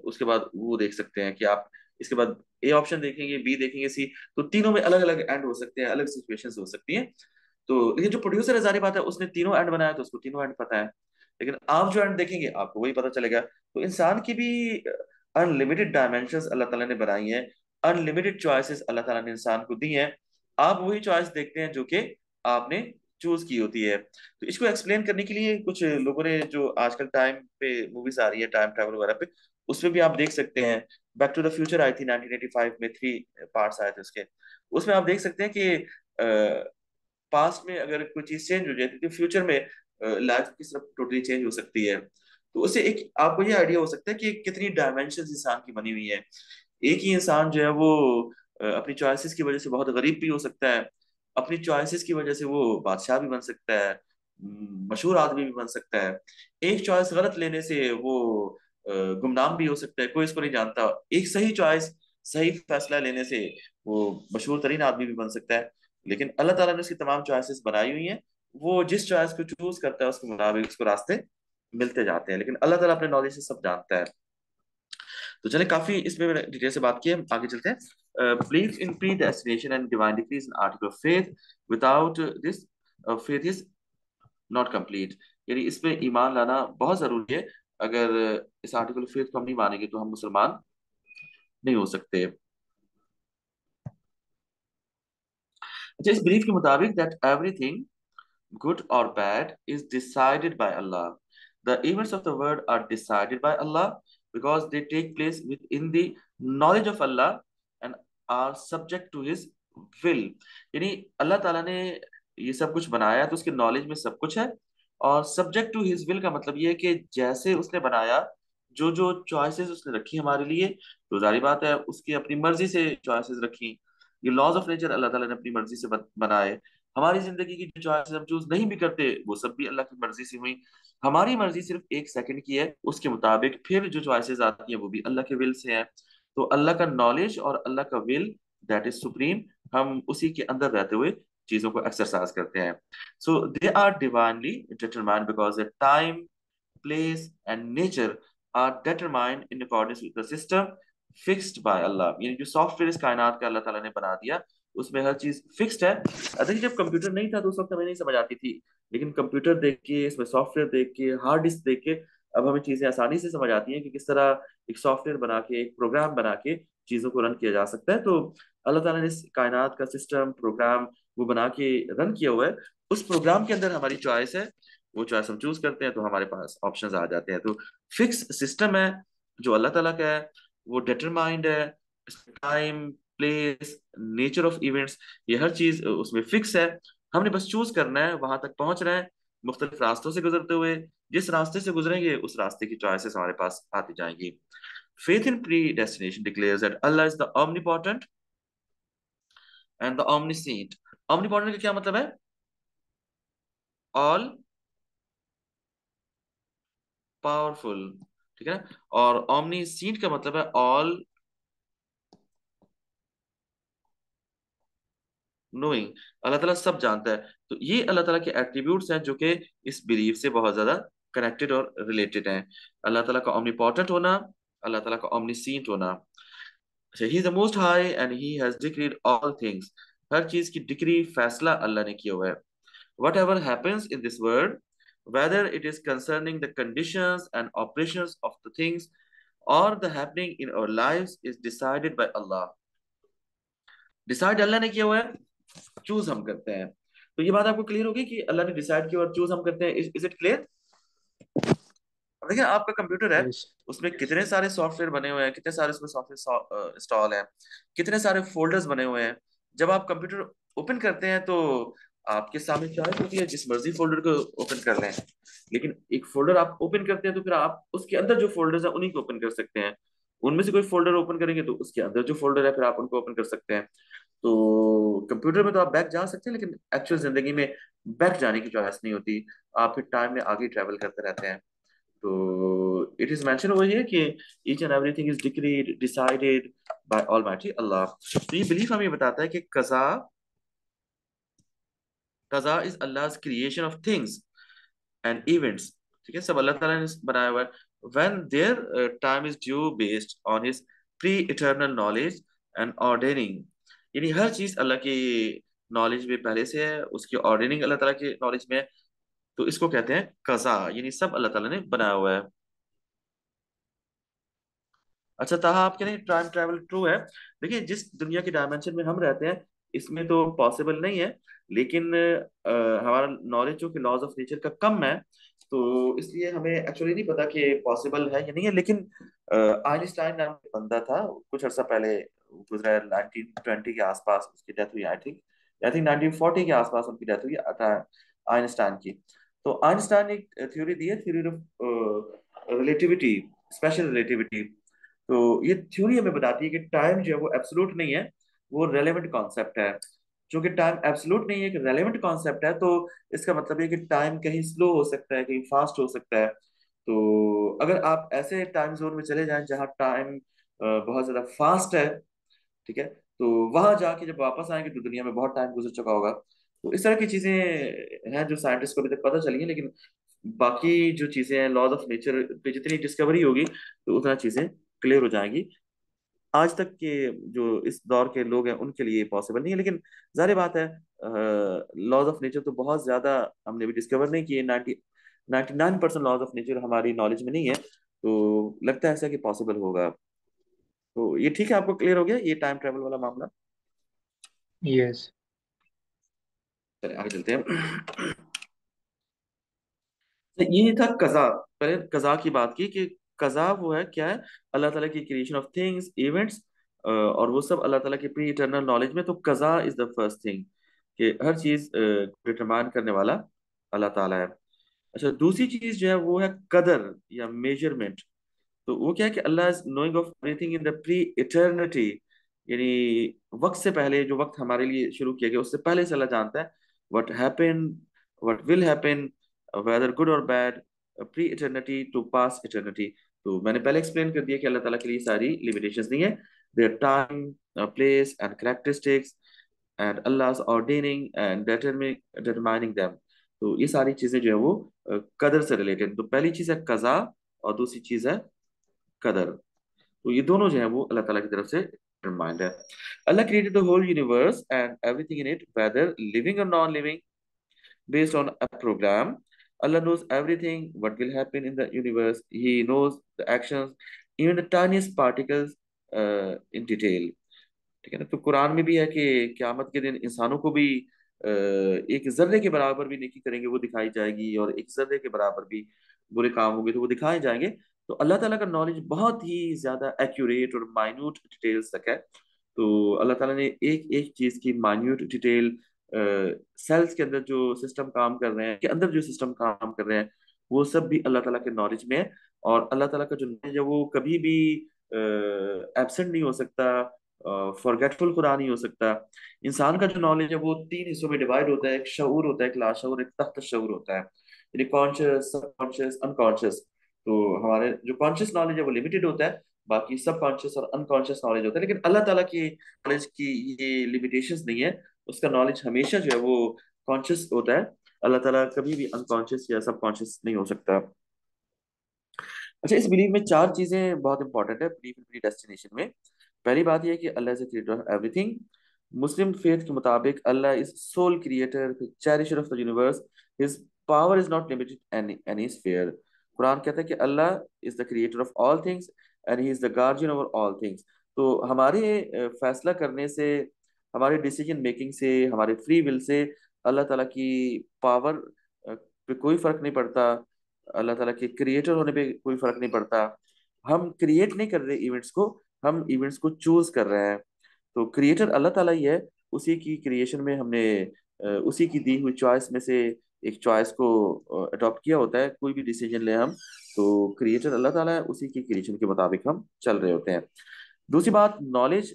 उसके बाद वो देख सकते हैं कि आप इसके बाद ए ऑप्शन देखेंगे, बी देखेंगे, सी। तो तीनों में अलग अलग एंड हो सकते हैं, अलग सिचुएशंस हो सकती हैं। तो लेकिन जो प्रोड्यूसर है, जारी बात है, उसने तीनों एंड बनाया तो उसको तीनों एंड पता है। लेकिन आप जो एंड देखेंगे आपको वही पता चलेगा। तो इंसान की भी अनलिमिटेड डायमेंशंस अल्लाह ताला ने बनाई हैं, अनलिमिटेड चॉइसेस अल्लाह ताला ने इंसान को दी हैं। आप वही चॉइस देखते हैं जो कि आपने चूज की होती है। तो इसको एक्सप्लेन करने के लिए कुछ लोगों ने, जो आजकल टाइम पे मूवीज आ रही है टाइम ट्रैवल वगैरह पे, उसमें भी आप देख सकते हैं। बैक टू द फ्यूचर आई थी 1985 में, 3 पार्ट्स आए थे उसके। उसमें आप देख सकते हैं कि पास्ट में अगर कोई चीज चेंज हो जाती है तो फ्यूचर में लाइफ की तरफ टोटली चेंज हो सकती है। तो उससे एक आपको ये आइडिया हो सकता है कि कितनी डायमेंशन इंसान की बनी हुई है। एक ही इंसान जो है वो अपनी चॉइसेस की वजह से बहुत गरीब भी हो सकता है, अपनी चॉइसेस की वजह से वो बादशाह भी बन सकता है, मशहूर आदमी भी बन सकता है। एक चॉइस गलत लेने से वो गुमनाम भी हो सकता है, कोई इसको नहीं जानता। एक सही चॉइस, सही फैसला लेने से वो मशहूर तरीन आदमी भी बन सकता है। लेकिन अल्लाह ताला ने उसकी तमाम चॉइसेस बनाई हुई हैं। वो जिस चॉइस को चूज करता है उसके मुताबिक उसको रास्ते मिलते जाते हैं, लेकिन अल्लाह ताला अपने नॉलेज से सब जानता है। तो चले, काफी इसमें मैंने डिटेल से बात की है, आगे चलते हैं। Believe in pre destination and divine decrease in article of faith, without this faith is not complete. यानी इसमें ईमान लाना बहुत जरूरी है। अगर इस आर्टिकल ऑफ फेथ को हम नहीं मानेंगे तो हम मुसलमान नहीं हो सकते। अच्छा, इस बिलीफ के मुताबिक that everything good or bad is decided by Allah. The events of the world are decided by Allah because they take place within the knowledge of Allah and are subject to His will. यानी अल्लाह ताला ने ये सब कुछ बनाया तो उसके knowledge में सब कुछ है, और सब्जेक्ट टू हिज विल का मतलब ये है कि जैसे उसने बनाया, जो जो चॉइसेस उसने रखी हमारे लिए, तो जारी बात है उसकी अपनी मर्जी से चॉइसेस रखी। ये लॉज ऑफ नेचर अल्लाह ताला ने अपनी मर्जी से बनाए। हमारी जिंदगी की जो चॉइसेस हम चूज नहीं भी करते वो सब भी अल्लाह की मर्जी से हुई। हमारी मर्जी सिर्फ 1 सेकंड की है, उसके मुताबिक फिर जो चॉइसेस आती हैं वो भी अल्लाह के विल से है। तो अल्लाह का नॉलेज और अल्लाह का विल, दैट इज सुप्रीम, हम उसी के अंदर रहते हुए चीजों को एक्सरसाइज करते हैं। So they are divinely determined because the time, place, and nature are determined in accordance with the system fixed by Allah। यानी जो सॉफ्टवेयर इस कायनात का अल्लाह ताला ने बना दिया, उसमें हर चीज फिक्स्ड है। देखिए जब कंप्यूटर नहीं था तो उस वक्त हमें नहीं समझ आती थी, लेकिन कंप्यूटर देख के, इसमें सॉफ्टवेयर देख के, हार्ड डिस्क देख के अब हमें चीजें आसानी से समझ आती हैं कि किस तरह एक सॉफ्टवेयर बना के, एक प्रोग्राम बना के चीजों को रन किया जा सकता है। तो अल्लाह ताला ने इस कायनात का सिस्टम, प्रोग्राम वो बना के रन किया हुआ है। उस प्रोग्राम के अंदर हमारी चॉइस है, वो चॉइस हम चूज करते हैं तो हमारे पास ऑप्शंस आ जाते हैं। तो फिक्स सिस्टम है जो अल्लाह ताला का है, वो डिटरमाइंड है। Time, place, nature of events, ये हर चीज उसमें फिक्स है। हमने बस चूज करना है, वहां तक पहुंच रहे हैं मुख्तलिफ रास्तों से गुजरते हुए। जिस रास्ते से गुजरेंगे उस रास्ते की चॉइसेस हमारे पास आती जाएंगी। Faith in pre destination declares that Allah is the omnipotent and the omniscient। omnipotent का क्या मतलब है? ऑल पावरफुल, ठीक है ना। और omniscient का मतलब है ऑल नोइंग, अल्लाह ताला सब जानता है। तो ये अल्लाह ताला के एट्रीब्यूट्स हैं जो कि इस बिलीफ से बहुत ज्यादा कनेक्टेड और रिलेटेड हैं। अल्लाह ताला का omnipotent होना, अल्लाह ताला का omniscient होना। अच्छा, he is the most high and he has decreed all things. हर चीज की डिक्री, फैसला अल्लाह ने किया हुआ है। Whatever happens in this world, whether it is concerning the conditions and operations of the things और the happening in our lives is decided by Allah. Decide Allah ने किया हुआ है, चूज हम करते हैं। तो ये बात आपको क्लियर होगी कि अल्लाह ने डिसाइड किया और चूज हम करते हैं। Is it clear? अब देखिए आपका कंप्यूटर है,
यस।
उसमें कितने सारे सॉफ्टवेयर बने हुए हैं, कितने सारे उसमें सॉफ्टवेयर इंस्टॉल है, कितने सारे फोल्डर्स बने हुए हैं। जब आप कंप्यूटर ओपन करते हैं तो आपके सामने चॉइस होती है, जिस मर्जी फोल्डर को ओपन कर लें। लेकिन एक फोल्डर आप ओपन करते हैं तो फिर आप उसके अंदर जो फोल्डर्स हैं उन्हीं को ओपन कर सकते हैं। उनमें से कोई फोल्डर ओपन करेंगे तो उसके अंदर जो फोल्डर है फिर आप उनको ओपन कर सकते हैं। तो कंप्यूटर में तो आप बैक जा सकते हैं, लेकिन एक्चुअल जिंदगी में बैक जाने की चॉइस नहीं होती। आप फिर टाइम में आगे ट्रेवल करते रहते हैं। तो it is mention over here कि each and everything is decreed decided by almighty Allah. तो ये बिलीफ हमें बताता है कि कज़ा कज़ा is Allah's creation of things and events. ठीक है, सब अल्लाह ताला ने बनाया हुआ है। When their time is due based on his pre eternal knowledge and ordaining. यानी हर चीज अल्लाह की नॉलेज में पहले से है, उसकी ऑर्डेनिंग अल्लाह ताला की नॉलेज में है। तो इसको कहते हैं कज़ा, यानी सब अल्लाह ताला ने बनाया हुआ है। अच्छा ताहा, आप कह रहे हैं टाइम ट्रैवल ट्रू है। देखिए जिस दुनिया के डायमेंशन में हम रहते हैं इसमें तो पॉसिबल नहीं है, लेकिन हमारा नॉलेज जो कि लॉज ऑफ नेचर का कम है, तो इसलिए हमें एक्चुअली नहीं पता कि पॉसिबल है या नहीं है। लेकिन आइंस्टाइन नाम का बंदा था, कुछ अर्सा पहले गुजरा है, 1920 के आसपास उसकी डेथ हुई। आई थिंक 1940 के आसपास उनकी डेथ हुई आइंस्टाइन की। तो आइंस्टाइन ने एक थ्योरी दी है, theory of relativity, special relativity. तो ये थ्योरी हमें बताती है कि टाइम जो है वो एब्सोल्यूट नहीं है, वो रेलेवेंट कॉन्सेप्ट है। क्योंकि टाइम एब्सोल्यूट नहीं है, एक रेलेवेंट कॉन्सेप्ट है, तो इसका मतलब है कि टाइम कहीं स्लो हो सकता है, कहीं फास्ट हो सकता है। तो अगर आप ऐसे टाइम जोन में चले जाएं जहाँ टाइम बहुत ज्यादा फास्ट है, ठीक है, तो वहां जाके जब वापस आएंगे तो दुनिया में बहुत टाइम गुजर चुका होगा। तो इस तरह की चीजें हैं जो साइंटिस्ट को अभी तक पता चली हैं। लेकिन बाकी जो चीजें हैं, लॉज ऑफ नेचर पे जितनी डिस्कवरी होगी तो उतना चीजें क्लियर हो जाएंगी। आज तक के जो इस दौर के लोग हैं उनके लिए पॉसिबल नहीं है, लेकिन जाहिर बात है लॉज ऑफ नेचर तो बहुत ज्यादा हमने भी डिस्कवर नहीं किए। 99% लॉज ऑफ नेचर हमारी नॉलेज में नहीं है, तो लगता है ऐसा कि पॉसिबल होगा। तो ये ठीक है, आपको क्लियर हो गया ये टाइम ट्रेवल वाला मामला।
यस।
चलिए आगे चलते हैं। तो ये था कजा। पहले कजा की बात की कि कजा वो है क्या है, अल्लाह ताला की क्रिएशन ऑफ थिंग्स इवेंट्स, और वो सब अल्लाह ताला की प्री इटर्नल नॉलेज में। तो कजा इज द फर्स्ट थिंग कि हर चीज डिटरमाइन करने वाला अल्लाह ताला है। अच्छा दूसरी चीज जो है वो है कदर या मेजरमेंट। तो वो क्या है कि Allah is knowing of everything in the pre eternity, यानी वक्त से पहले, जो वक्त हमारे लिए शुरू किया गया उससे पहले से अल्लाह जानता है what happen, what will happen, whether good और bad, pre eternity to past eternity. तो मैंने पहले एक्सप्लेन कर दिया कि अल्लाह ताला के लिए सारी लिमिटेशंस नहीं है। Their time, place and characteristics and Allah's ordaining and determining them। तो ये सारी चीजें जो है वो कदर से रिलेटेड। तो पहली चीज है कजा और दूसरी चीज है कदर। तो ये दोनों जो है वो अल्लाह ताला की तरफ से डिटरमाइंड है। Allah created the whole universe and everything in it, whether living और non living, based on a program. Allah knows everything what will happen in the universe. He knows the actions, even the tiniest particles in detail। ठीक है ना। तो कुरान में भी है कि क्यामत के दिन इंसानों को भी एक जर्रे के बराबर भी नेकी करेंगे वो दिखाई जाएगी, और एक जर्रे के बराबर भी बुरे काम होंगे तो वो दिखाए जाएंगे। तो अल्लाह ताला का नॉलेज बहुत ही ज्यादा एक्यूरेट और माइन्यूट डिटेल्स तक है। तो अल्लाह ताला ने एक एक चीज की माइन्यूट डिटेल, सेल्स के अंदर जो सिस्टम काम कर रहे हैं, के अंदर जो सिस्टम काम कर रहे हैं, वो सब भी अल्लाह ताला के नॉलेज में है। और अल्लाह ताला का जो नॉलेज है वो कभी भी एब्सेंट नहीं हो सकता, फॉरगेटफुल खुदा नहीं हो सकता। इंसान का जो नॉलेज है वो तीन हिस्सों में डिवाइड होता है, एक शऊर होता है, एक लाशऊर, एक तख्त शऊर होता है, यानी कॉन्शियस, सबकॉन्शियस, अनकॉन्शियस। तो हमारे जो कॉन्शियस नॉलेज है वो लिमिटेड होता है, बाकी सब कॉन्शियस और अनकॉन्शियस नॉलेज होता है। लेकिन अल्लाह ताला की नॉलेज की ये लिमिटेशंस नहीं है, उसका नॉलेज हमेशा जो है वो कॉन्शियस होता है। अल्लाह ताला कभी भी अनकॉन्शियस या सबकॉन्शियस नहीं हो सकता। अच्छा इस बिलीव में चार चीजें बहुत इंपॉर्टेंट है बिलीव इन प्री डेस्टिनेशन में। पहली बात यह है कि Allah is the creator of everything. Muslim faith के मुताबिक Allah is sole creator, cherisher of the universe. His power is not limited any sphere. Quran कहता है कि Allah is the creator of all things and he is the guardian over all things. तो हमारे फैसला करने से, हमारे डिसीजन मेकिंग से, हमारे फ्री विल से अल्लाह ताला की पावर पे कोई फर्क नहीं पड़ता, अल्लाह ताला के क्रिएटर होने पे कोई फर्क नहीं पड़ता। हम क्रिएट नहीं कर रहे इवेंट्स को, हम इवेंट्स को चूज कर रहे हैं। तो क्रिएटर अल्लाह ताला ही है, उसी की क्रिएशन में हमने उसी की दी हुई चॉइस में से एक चॉइस को अडॉप्ट किया होता है। कोई भी डिसीजन ले हम, तो क्रिएटर अल्लाह ताला है, उसी की क्रिएशन के मुताबिक हम चल रहे होते हैं। दूसरी बात, नॉलेज,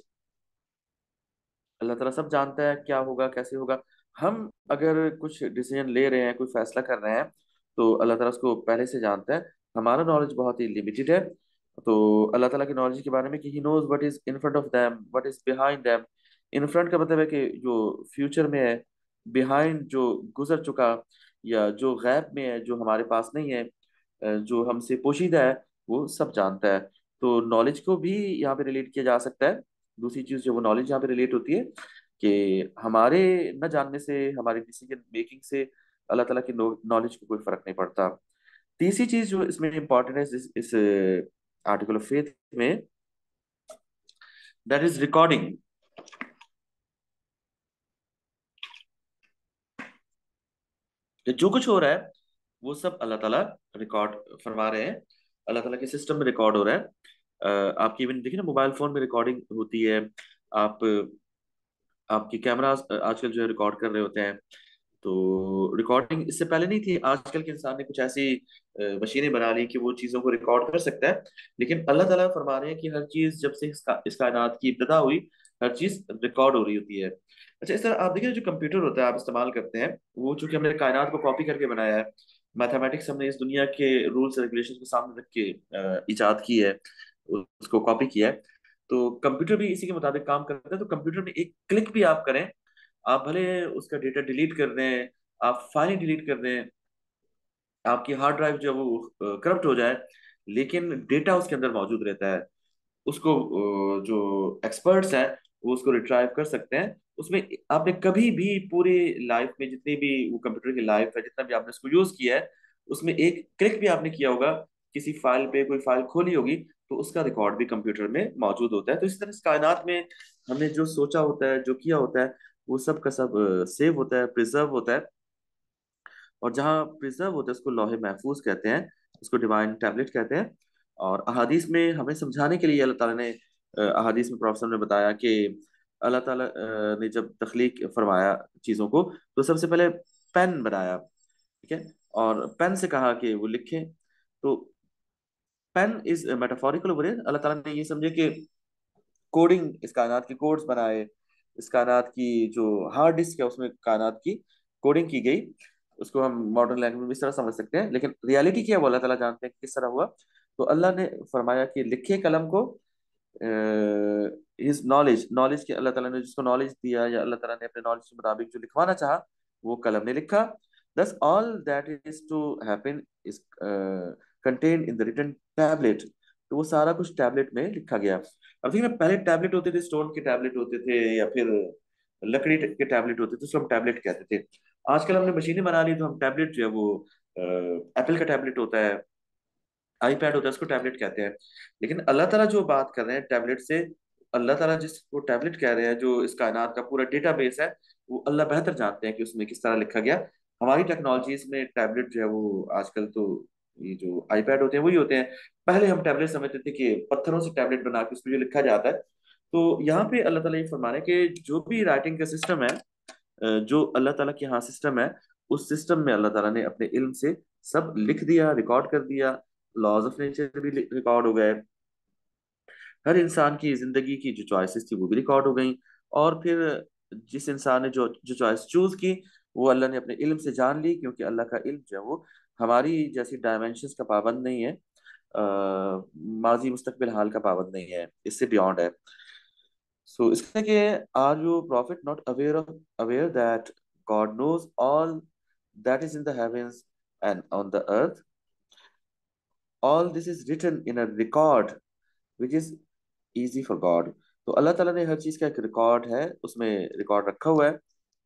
अल्लाह ताला सब जानता है क्या होगा कैसे होगा। हम अगर कुछ डिसीजन ले रहे हैं, कोई फैसला कर रहे हैं, तो अल्लाह ताला उसको पहले से जानता है। हमारा नॉलेज बहुत ही लिमिटेड है। तो अल्लाह ताला की नॉलेज के बारे में कि he knows what is in front of them, what is behind them. In front का मतलब है कि जो फ्यूचर में है, बिहाइंड जो गुजर चुका या जो गैब में है, जो हमारे पास नहीं है, जो हमसे पोशीदा है, वो सब जानता है। तो नॉलेज को भी यहाँ पे रिलेट किया जा सकता है। दूसरी चीज जो वो नॉलेज यहाँ पे रिलेट होती है कि हमारे न जानने से, हमारी डिसीजन मेकिंग से अल्लाह ताला की नॉलेज को कोई फर्क नहीं पड़ता। तीसरी चीज जो इसमें इंपॉर्टेंट है इस आर्टिकल ऑफ फेथ में, दैट इज रिकॉर्डिंग। जो कुछ हो रहा है वो सब अल्लाह ताला रिकॉर्ड फरमा रहे हैं, अल्लाह ताला के सिस्टम में रिकॉर्ड हो रहा है। आपकी इवन देखिए ना, मोबाइल फोन में रिकॉर्डिंग होती है। आप आपकी कैमरा आजकल जो है रिकॉर्ड कर रहे होते हैं। तो रिकॉर्डिंग इससे पहले नहीं थी, आजकल के इंसान ने कुछ ऐसी मशीनें बना ली कि वो चीजों को रिकॉर्ड कर सकता है। लेकिन अल्लाह ताला फरमा रहे हैं कि हर चीज जब से इस कायनात की इब्तिदा हुई, हर चीज रिकॉर्ड हो रही होती है। अच्छा, इस तरह आप देखिए जो कंप्यूटर होता है आप इस्तेमाल करते हैं, वो चूंकि हमने कायनात को कॉपी करके बनाया है, मैथमेटिक्स हमने इस दुनिया के रूल्स रेगुलेशन को सामने रख के इजाद की है, उसको कॉपी किया है। तो कंप्यूटर भी इसी के मुताबिक काम करता है। तो कंप्यूटर में एक क्लिक भी आप करें, आप भले उसका डेटा डिलीट कर दें, आप फाइलें डिलीट कर दें, आपकी हार्ड ड्राइव जो है वो करप्ट हो जाए, लेकिन डेटा उसके अंदर मौजूद रहता है। उसको जो एक्सपर्ट्स हैं वो उसको रिट्राइव कर सकते हैं। उसमें आपने कभी भी पूरी लाइफ में, जितनी भी वो कंप्यूटर की लाइफ है, जितना भी आपने उसको यूज किया है, उसमें एक क्लिक भी आपने किया होगा, किसी फाइल पे कोई फाइल खोली होगी, तो उसका रिकॉर्ड भी कंप्यूटर में मौजूद होता है। तो इस तरह इस कायनात में हमने जो सोचा होता है, जो किया होता है, वो सब का सब सेव होता है, प्रिजर्व होता है। और जहाँ प्रिजर्व होता है उसको लौहे महफूज कहते हैं, उसको डिवाइन टैबलेट कहते हैं। और अहादीस में हमें समझाने के लिए अल्लाह ताला ने अहादीस में प्रोफेसर ने बताया कि अल्लाह ताला ने जब तख्लीक फरमाया चीज़ों को, तो सबसे पहले पेन बनाया, ठीक है, और पेन से कहा कि वो लिखें। तो pen is metaphorical over here. Allah ताला ने ये समझे कि कोडिंग, इस कायनात की कोड्स बनाए, इस कायनात की जो हार्ड डिस्क है उसमें कायनात की कोडिंग की गई। उसको हम मॉडर्न लैंग्वेज में इस तरह समझ सकते हैं, लेकिन रियलिटी क्या है वो अल्लाह ताला जानते हैं कि किस तरह हुआ। तो अल्लाह ने फरमाया कि लिखे कलम को, हिज नॉलेज, नॉलेज के अल्लाह ताला ने जिसको नॉलेज दिया, या अल्लाह ताला ने अपने नॉलेज के मुताबिक जो लिखवाना चाहा, वो कलम ने लिखा। Thus all that is to happen is contained in the written tablet. तो वो सारा कुछ टैबलेट में लिखा गया। अब देखिए ना, पहले टैबलेट होते थे, स्टोन के टैबलेट होते थे, या फिर लकड़ी के टैबलेट होते थे, उसको हम टैबलेट कहते थे। आजकल हमने मशीनें बना ली, तो हम टैबलेट जो है वो एप्पल का टैबलेट होता है, आईपैड होता है, उसको टैबलेट कहते हैं। लेकिन अल्लाह ताला जो बात कर रहे हैं टैबलेट से, अल्लाह ताला जिसको टैबलेट कह रहे हैं, जो इस कायनात का पूरा डेटाबेस है, वो अल्लाह बेहतर जानते हैं कि उसमें किस तरह लिखा गया। हमारी टेक्नोलॉजीज में टैबलेट जो है वो आजकल तो ये जो आईपैड होते हैं वही होते हैं। पहले हम टैबलेट समझते थे कि पत्थरों से टैबलेट बना के उसमें जो लिखा जाता है। तो यहाँ पे अल्लाह ताला ये फरमा रहे हैं कि जो भी राइटिंग का सिस्टम है, जो अल्लाह ताला के यहाँ सिस्टम है, उस सिस्टम में अल्लाह ताला ने अपने इल्म से सब लिख दिया, रिकॉर्ड कर दिया। लॉज ऑफ नेचर भी रिकॉर्ड हो गए, हर इंसान की जिंदगी की जो चॉइसेस थी वो भी रिकॉर्ड हो गई। और फिर जिस इंसान ने जो जो चॉइस चूज की, वो अल्लाह ने अपने इल्म से जान ली, क्योंकि अल्लाह का इल्म जो है वो हमारी जैसी डायमेंशंस का पाबंद नहीं है, माजी मुस्तकबिल हाल का पाबंद नहीं है, इससे बियॉन्ड है। सो इसका कि are you prophet not aware that God knows all that is in the heavens and on the earth, all this is written in a record which is easy for God. तो अल्लाह ताला ने हर चीज़ का एक record है, उसमें record रखा हुआ है।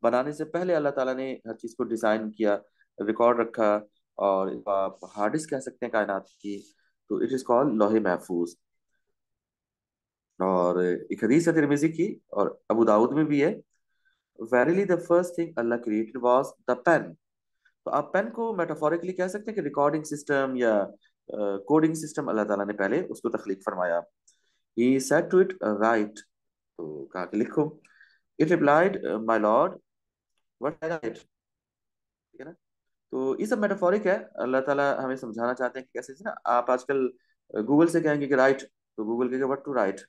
बनाने से पहले अल्लाह ताला ने हर चीज़ को डिज़ाइन किया, रिकॉर्ड रखा। और इसको आप हार्ड डिस्क कह सकते हैं कायनात की। तो इट इज़ कॉल्ड लौहे महफूज। और एक हदीस है तिरमिजी की और अबू दाऊद में भी है, verily the first thing Allah created was the pen. तो आप पेन को मेटाफोरिकली कह सकते हैं कि रिकॉर्डिंग सिस्टम या कोडिंग सिस्टम अल्लाह ताला ने पहले उसको तख्लीक फरमाया। He said to it write, तो कहा कि लिखो। It replied my Lord what I write, ठीक है ना। तो ये सब मेटाफोरिक है, अल्लाह ताला हमें समझाना चाहते हैं कि कैसे ना आप आजकल गूगल से कहेंगे कि राइट, तो गूगल कहेगा व्हाट टू राइट।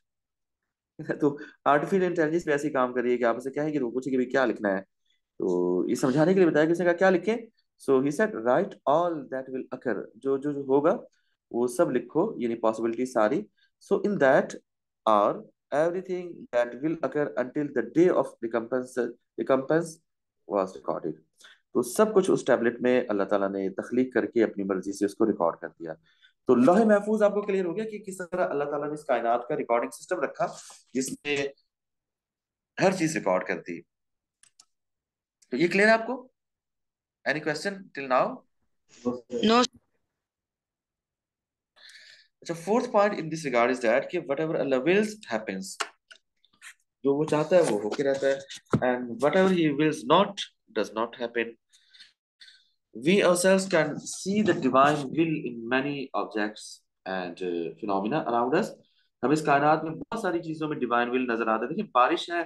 तो आर्टिफिशियल इंटेलिजेंस भी ऐसे ही काम कर रही है कि आप उसे कहेंगे तो वो पूछेगी भाई क्या लिखना है, तो ये समझाने के लिए बताया कि उसने कहा क्या लिखें। So he said write all that will occur, जो होगा वो सब लिखो, यानी पॉसिबिलिटी सारी। So in that are everything that will occur until the day of recompense was recorded. तो सब कुछ उस टैबलेट में अल्लाह ताला ने तख्लीक करके अपनी मर्जी से उसको रिकॉर्ड कर दिया। तो लौह महफूज आपको क्लियर हो गया कि किस तरह अल्लाह ताला ने इस कायनात का रिकॉर्डिंग सिस्टम रखा जिसमें हर चीज रिकॉर्ड करती। तो ये क्लियर है आपको? Any question till now?
No,
अच्छा, fourth point in this regard is that कि व्हाटएवर अल्लाह विल्स हैपेंस, जो वो चाहता है वो होके रहता है, and whatever he wills not does not happen. We ourselves can see the divine will in many objects and phenomena around us. हम इस कायनात में बहुत सारी चीजों में डिवाइन विल नजर आता है। देखिए बारिश है,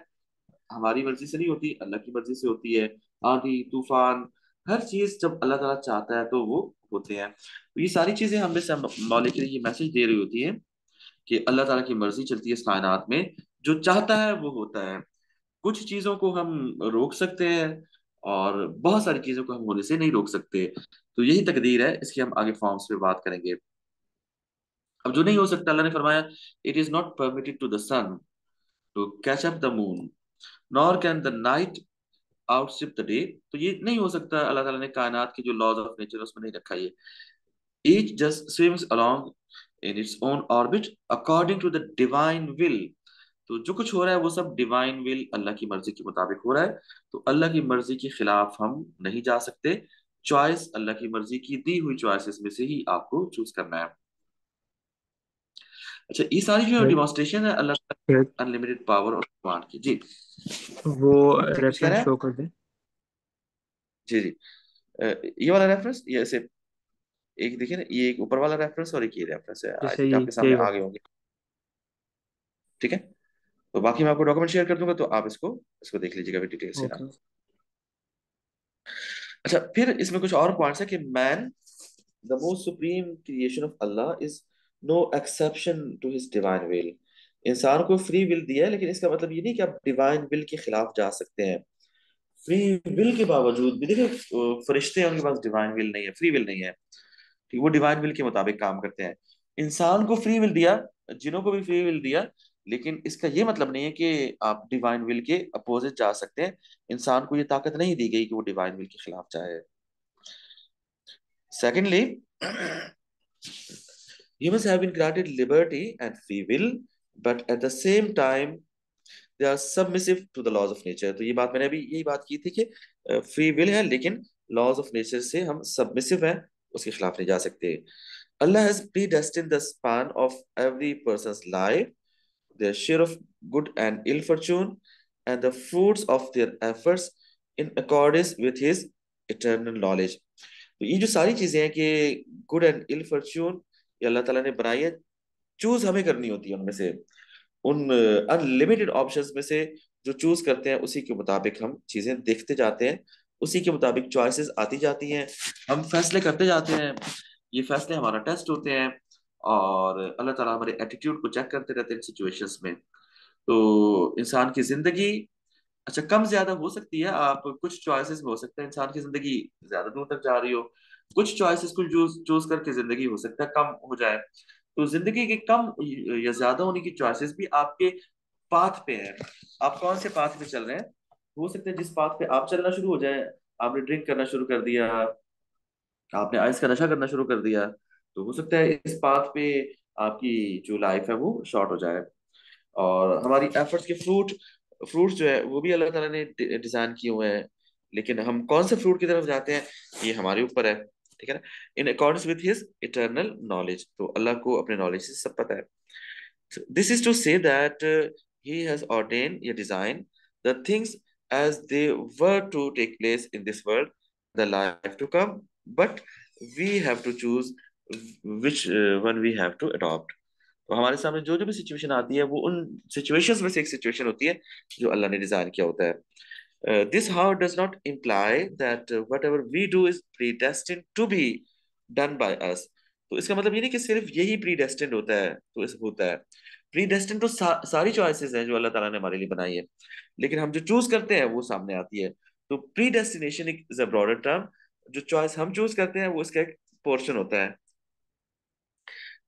हमारी मर्जी से नहीं होती, अल्लाह की मर्जी से होती है। आंधी तूफान, हर चीज जब अल्लाह ताला चाहता है तो वो होते हैं। तो ये सारी चीजें हमें मौलिक के लिए ये मैसेज दे रही होती है कि अल्लाह ताला की मर्जी चलती है इस कायनात में, जो चाहता है वो होता है। कुछ चीजों को हम रोक सकते हैं और बहुत सारी चीजों को हम होने से नहीं रोक सकते। तो यही तकदीर है, इसकी हम आगे फॉर्म्स पे बात करेंगे। अब जो नहीं हो सकता, अल्लाह ने फरमाया it is not permitted to the sun to catch up the moon nor can the night outstrip the day. तो ये नहीं हो सकता, अल्लाह ताला ने कायनात के जो लॉज ऑफ नेचर उसमें नहीं रखा ये। Each just swims along in its own orbit according to the divine will. तो जो कुछ हो रहा है वो सब डिवाइन विल, अल्लाह की मर्जी के मुताबिक हो रहा है। तो अल्लाह की मर्जी के खिलाफ हम नहीं जा सकते। चॉइस अल्लाह की मर्जी की दी हुई चॉइसेस में से ही आपको चूज करना है। अच्छा, ये सारी जो
एक
डिमॉन्स्ट्रेशन है अल्लाह
एक
अनलिमिटेड पावर और कमांड की। जी
वो
कुछ कह
रेफरेंस
रहे हैं
शो
आप?
कर दे।
जी जी। ये वाला रेफरेंस, ये ऐसे एक देखिए ना, ये एक ऊपर वाला रेफरेंस और एक ये रेफरेंस है, आई
जैसे
थिंक आपके
यही
सामने आ गए
वाला।
होंगे। ठीक है, तो बाकी मैं आपको डॉक्यूमेंट शेयर कर दूंगा, तो आप इसको इसको देख लीजिएगा डिटेल से ना।
ओके।
अच्छा, फिर इसमें कुछ और पॉइंट्स है कि man the most supreme creation of Allah is no exception to his divine will. इंसान को फ्री विल दिया है, लेकिन इसका मतलब ये नहीं कि आप डिवाइन विल के खिलाफ जा सकते हैं। फ्री विल के बावजूद भी देखिए, फरिश्ते हैं उनके पास डिवाइन विल नहीं है, फ्री विल नहीं है, ठीक, वो डिवाइन विल के मुताबिक काम करते हैं। इंसान को फ्री विल दिया, जिन्हों को भी फ्री विल दिया, लेकिन इसका ये मतलब नहीं है कि आप डिवाइन विल के अपोजिट जा सकते हैं। इंसान को ये ताकत नहीं दी गई कि वो डिवाइन विल के खिलाफ जाए। Secondly, humans have been granted liberty and free will, but at the same time they are submissive to the laws of nature। तो ये बात मैंने अभी यही बात की थी कि फ्री विल है लेकिन लॉज ऑफ नेचर से हम सबमिसिव हैं, उसके खिलाफ नहीं जा सकते। Allah has predestined the span of every person's life, their share of good and ill fortune, and the fruits of their efforts in accordance with His eternal knowledge। तो ये जो सारी चीजें हैं कि गुड एंड इल फॉर्च्यून, ये अल्लाह ताला ने बनाई है, चूज हमें करनी होती है उनमें से, उन अनलिमिटेड ऑप्शंस में से जो चूज करते हैं उसी के मुताबिक हम चीजें देखते जाते हैं, उसी के मुताबिक चॉइसेस आती जाती हैं, हम फैसले करते जाते हैं। ये फैसले हमारा टेस्ट होते हैं और अल्लाह ताला हमारे एटीट्यूड को चेक करते रहते हैं सिचुएशंस में। तो इंसान की जिंदगी अच्छा कम ज्यादा हो सकती है, आप कुछ चॉइसेस में हो सकता है इंसान की जिंदगी ज्यादा दूर तक जा रही हो, कुछ चॉइसेस को चूज चूज करके जिंदगी हो सकता है कम हो जाए। तो जिंदगी के कम या ज्यादा होने की चॉइसेस भी आपके पाथ पे है, आप कौन से पाथ पे चल रहे हैं। हो सकता है जिस पाथ पे आप चलना शुरू हो जाए, आपने ड्रिंक करना शुरू कर दिया, आपने आइस का नशा करना शुरू कर दिया, तो हो सकता है इस पाथ पे आपकी जो लाइफ है वो शॉर्ट हो जाए। और हमारी एफर्ट्स के फ्रूट्स जो है वो भी अल्लाह ताला ने डिजाइन किए हुए हैं, लेकिन हम कौन से फ्रूट की तरफ जाते हैं ये हमारे ऊपर है, ठीक है ना। In accordance with his eternal knowledge, तो अल्लाह को अपने नॉलेज से सब पता है। So this is to say that he has ordained a design the things as they were to take place in this world, the life to come, but we have to choose which one we have to adopt. तो हमारे सामने जो जो भी situation आती है वो उन सिचुएशंस में से एक सिचुएशन होती है जो अल्लाह ने डिजाइन किया होता है. This however does not imply that whatever we do is predestined to be done by us. तो इसका मतलब ये नहीं कि सिर्फ यही predestined होता है तो ऐसा होता है. predestined तो सारी चॉइसेस हैं जो अल्लाह ताला ने हमारे लिए बनाई है, लेकिन हम जो चूज करते हैं वो सामने आती है. तो predestination is a broader term. जो चॉइस हम चूज करते हैं वो इसका एक पोर्शन होता है.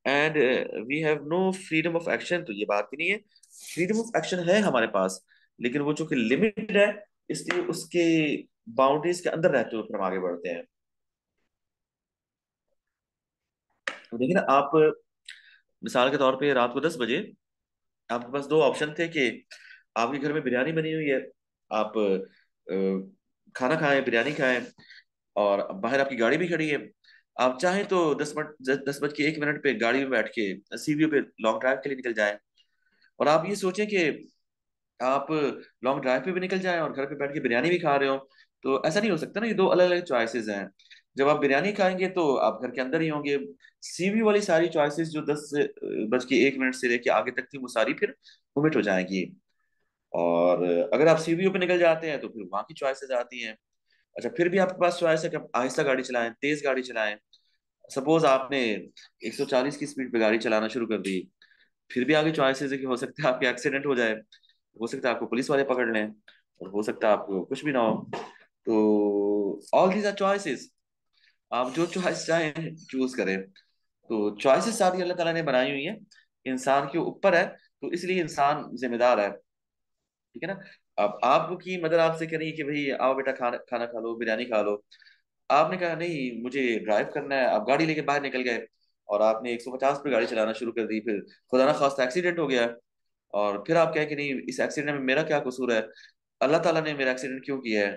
And we have no freedom of action. तो ये बात ही नहीं है, फ्रीडम ऑफ एक्शन है हमारे पास, लेकिन वो जो कि लिमिटेड है, इसलिए उसके बाउंड्रीज के अंदर रहते हुए फिर हम आगे बढ़ते हैं. तो देखिए ना, आप मिसाल के तौर पे रात को 10 बजे आपके पास दो ऑप्शन थे कि आपके घर में बिरयानी बनी हुई है, आप खाना खाएं, बिरयानी खाएं, और बाहर आपकी गाड़ी भी खड़ी है. आप चाहें तो 10 बज के 1 मिनट पे गाड़ी में बैठ के सीवीओ पे लॉन्ग ड्राइव के लिए निकल जाएं, और आप ये सोचें कि आप लॉन्ग ड्राइव पे भी निकल जाएं और घर पे बैठ के बिरयानी भी खा रहे हो. तो ऐसा नहीं हो सकता ना, ये दो अलग अलग चॉइसेस हैं. जब आप बिरयानी खाएंगे तो आप घर के अंदर ही होंगे. सीवी वाली सारी चॉइसेस जो 10 बज के 1 मिनट से लेके आगे तक थी वो सारी फिर ओमिट हो जाएंगी. और अगर आप सीवीओ पे निकल जाते हैं तो फिर वहां की चॉइसेस आती हैं. अच्छा, फिर भी आपके पास चॉइस है कि आप आहिस्ता गाड़ी चलाएं, तेज गाड़ी चलाएं. सपोज आपने 140 की स्पीड पे गाड़ी चलाना शुरू कर दी, फिर भी आगे चॉइसेस है कि हो सकता है आपके एक्सीडेंट हो जाए, हो सकता है आपको पुलिस वाले पकड़ लें, और हो सकता है आपको कुछ भी ना हो. तो ऑल दीज आर चॉइसेस. आप जो चॉइस चाहें चूज करें. तो चॉइसेस सारी अल्लाह ताला ने बनाई हुई है, इंसान के ऊपर है, तो इसलिए इंसान जिम्मेदार है. ठीक है ना. अब आपकी मदर आपसे कह रही है कि भाई आओ बेटा, खाना खाना खा लो, बिरयानी खा लो. आपने कहा नहीं मुझे ड्राइव करना है, आप गाड़ी लेके बाहर निकल गए और आपने 150 पे गाड़ी चलाना शुरू कर दी. फिर खुदा ना खास्ता एक्सीडेंट हो गया, और फिर आप कहें कि नहीं इस एक्सीडेंट में मेरा क्या कसूर है, अल्लाह ताला ने मेरा एक्सीडेंट क्यों किया है.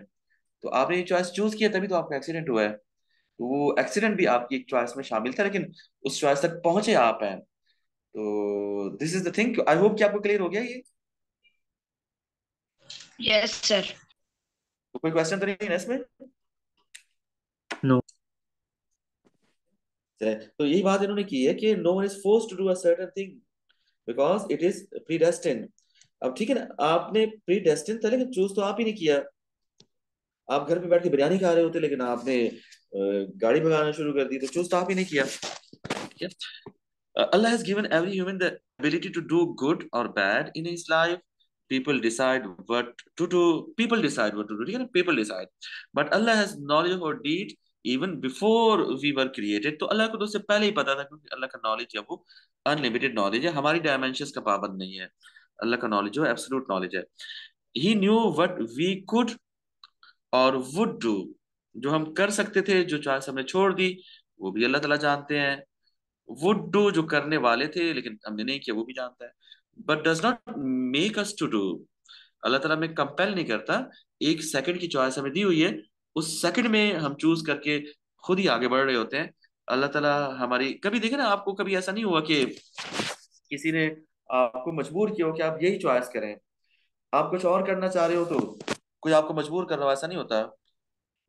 तो आपने ये चॉइस चूज किया तभी तो आपका एक्सीडेंट हुआ है. तो वो एक्सीडेंट भी आपकी एक चॉइस में शामिल था, लेकिन उस चॉइस तक पहुंचे आप हैं. तो this is the thing. I hope कि आपको क्लियर हो गया ये.
Yes sir.
तो कोई क्वेश्चन तो नहीं है ना इसमें.
नो.
तो यही बात इन्होंने की है कि no one is force to do a certain thing because it is predestined. अब ठीक है ना, आपने प्रीडेस्टिन्ड था लेकिन चूज तो आप ही नहीं किया. आप घर पे बैठ के बिरयानी खा रहे होते, लेकिन आपने गाड़ी भगाना शुरू कर दी, तो चूज तो आप ही नहीं किया. ठीक है. Allah has given every human the ability to do good or bad in his life. People decide what to do. People decide what to do. ठीक है ना, people decide. But Allah has knowledge of our deed even before we were created. तो अल्लाह को तो उससे पहले ही पता था, क्योंकि अल्लाह का नॉलेज है वो अनलिमिटेड नॉलेज है, हमारी डायमेंशंस का पाबंद नहीं है. अल्लाह का नॉलेज जो है एब्सोल्यूट नॉलेज है. He knew what we could और वुड डू. जो हम कर सकते थे, जो चॉइस हमने छोड़ दी, वो भी अल्लाह ताला जानते हैं. वुड डू जो करने वाले थे लेकिन हमने नहीं किया, वो भी जानता है. But does not make us to do. Allah ताला हमें कंपेल नहीं करता. एक सेकंड की चॉइस हमें दी हुई है, उस सेकंड में हम चूज करके खुद ही आगे बढ़ रहे होते हैं. अल्लाह ताला हमारी, कभी देखे ना आपको, कभी ऐसा नहीं हुआ कि किसी ने आपको मजबूर किया हो कि आप यही चॉइस करें, आप कुछ और करना चाह रहे हो तो कोई आपको मजबूर कर रहा हो, ऐसा नहीं होता.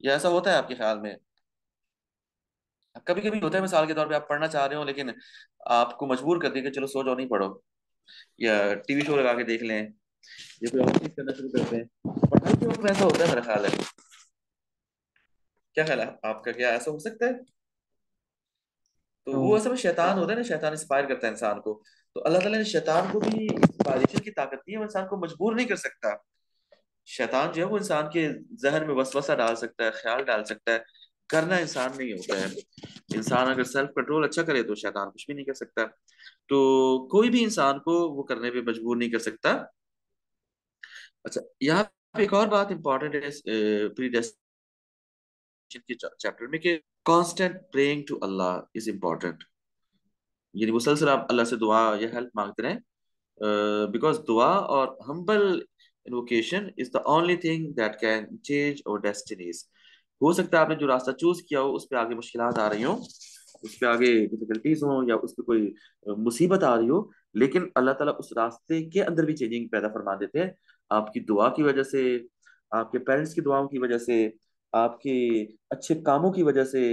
या ऐसा होता है आपके ख्याल में? कभी कभी होता है, मिसाल के तौर पे आप पढ़ना चाह रहे हो लेकिन आपको मजबूर कर दिया कि चलो सो जाओ, नहीं पढ़ो, या टीवी शो लगा के देख लें, या कोई और चीज करना शुरू करते हैं. पढ़ाई के वक्त में ऐसा होता है मेरा ख्याल है. क्या ख्याल है आपका, क्या ऐसा हो सकता है? तो
नो.
वो असल में शैतान होता है ना, शैतान इंस्पायर करता है इंसान को. तो अल्लाह ताला ने शैतान को भी इंस्पायरेशन की ताकत दी है, वो इंसान को मजबूर नहीं कर सकता. शैतान जो है वो इंसान के जहन में वसवसा डाल सकता है, ख्याल डाल सकता है, करना इंसान नहीं होता है. इंसान अगर सेल्फ कंट्रोल अच्छा करे तो शैतान कुछ भी नहीं कर सकता. तो कोई भी इंसान को वो करने पे मजबूर नहीं कर सकता. अच्छा, यहाँ पे एक और बात इंपॉर्टेंट है प्रीडेस्टिनेशन के चैप्टर में, कि constant praying to Allah is important. यानी मुसलसल आप अल्लाह से दुआ या हेल्प मांगते रहें, बिकॉज दुआ और humble invocation is the only thing that can change our destinies. हो सकता है आपने जो रास्ता चूज किया हो उस पे आगे मुश्किलात आ रही हो, उस पे आगे डिफिकल्टीज हो, या उस पे कोई मुसीबत आ रही हो, लेकिन अल्लाह ताला उस रास्ते के अंदर भी चेंजिंग पैदा फरमा देते हैं, आपकी दुआ की वजह से, आपके पेरेंट्स की दुआओं की वजह से, आपके अच्छे कामों की वजह से,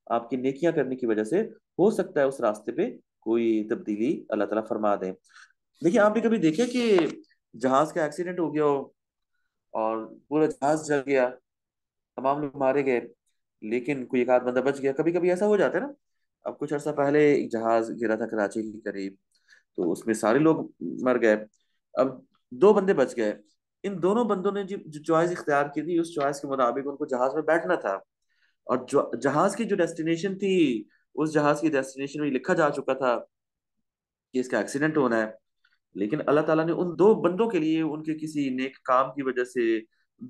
आपकी नेकियां करने की वजह से हो सकता है उस रास्ते पे कोई तब्दीली अल्लाह ताला फरमा दे। देखिए, आपने कभी देखा कि जहाज का एक्सीडेंट हो गया हो और पूरा जहाज जल गया, तमाम लोग मारे गए, लेकिन कोई एक आध बंदा बच गया। कभी कभी ऐसा हो जाता है ना। अब कुछ अर्सा पहले एक जहाज गिरा था कराची के करीब, तो उसमें सारे लोग मर गए। अब दो बंदे बच गए। इन दोनों बंदों ने जो चॉइस इख्तियार की थी, उस चॉइस के मुताबिक उनको जहाज में बैठना था। और जो जहाज की जो डेस्टिनेशन थी, उस जहाज की डेस्टिनेशन में लिखा जा चुका था कि इसका एक्सीडेंट होना है। लेकिन अल्लाह ताला ने उन दो बंदों के लिए उनके किसी नेक काम की वजह से,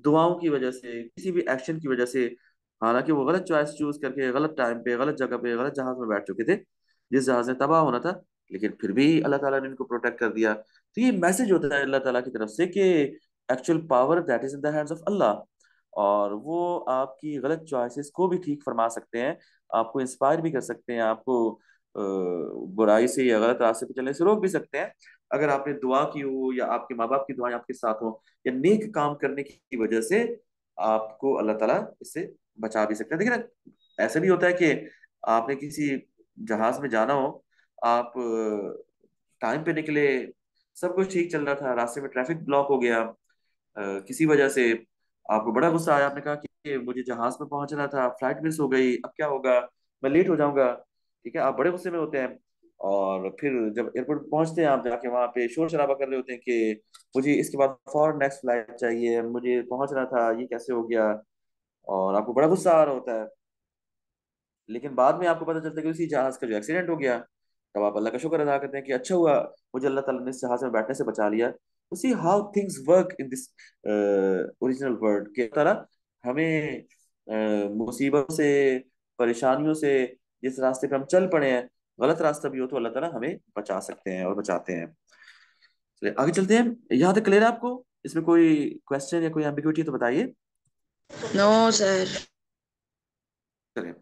दुआओं की वजह से, किसी भी एक्शन की वजह से, हालांकि वो गलत चॉइस चूज करके गलत टाइम पे गलत जगह पे गलत जहाज में बैठ चुके थे, जिस जहाज ने तबाह होना था, लेकिन फिर भी अल्लाह ताला ने इनको प्रोटेक्ट कर दिया। तो ये मैसेज होता है अल्लाह ताला की तरफ से कि actual power that is in the hands of Allah, और वो आपकी गलत चॉइसेस को भी ठीक फरमा सकते हैं, आपको इंस्पायर भी कर सकते हैं, आपको बुराई से या गलत रास्ते पे चलने से रोक भी सकते हैं, अगर आपने दुआ की हो या आपके माँ बाप की दुआएं आपके साथ हो, या नेक काम करने की वजह से आपको अल्लाह ताला इससे बचा भी सकते हैं। देखिए ना, ऐसा भी होता है कि आपने किसी जहाज में जाना हो, आप टाइम पे निकले, सब कुछ ठीक चल रहा था, रास्ते में ट्रैफिक ब्लॉक हो गया, किसी वजह से आपको बड़ा गुस्सा आया, आपने कहा कि मुझे जहाज में पहुंचना था, फ्लाइट मिस हो गई, अब क्या होगा, मैं लेट हो जाऊंगा। ठीक है, आप बड़े गुस्से में होते हैं। और फिर जब एयरपोर्ट पहुंचते हैं, आप जाके वहां पे शोर शराबा कर रहे होते हैं कि मुझे इसके बाद फौरन नेक्स्ट फ्लाइट चाहिए, मुझे पहुंचना था, ये कैसे हो गया, और आपको बड़ा गुस्सा आ रहा होता है। लेकिन बाद में आपको पता चलता है कि उसी जहाज का जो एक्सीडेंट हो गया, तब आप अल्लाह का शुक्र अदा करते हैं कि अच्छा हुआ मुझे अल्लाह ताला ने इस जहाज में बैठने से बचा लिया। तो see how things work in this original world, के तरह हमें मुसीबतों से, परेशानियों से, जिस रास्ते पे हम चल पड़े हैं, गलत रास्ता भी हो तो अल्लाह ताला हमें बचा सकते हैं और बचाते हैं। चलिए आगे चलते हैं। यहाँ तक क्लियर है आपको? इसमें कोई क्वेश्चन या कोई एम्बिग्विटी तो बताइए।
No sir.
करें।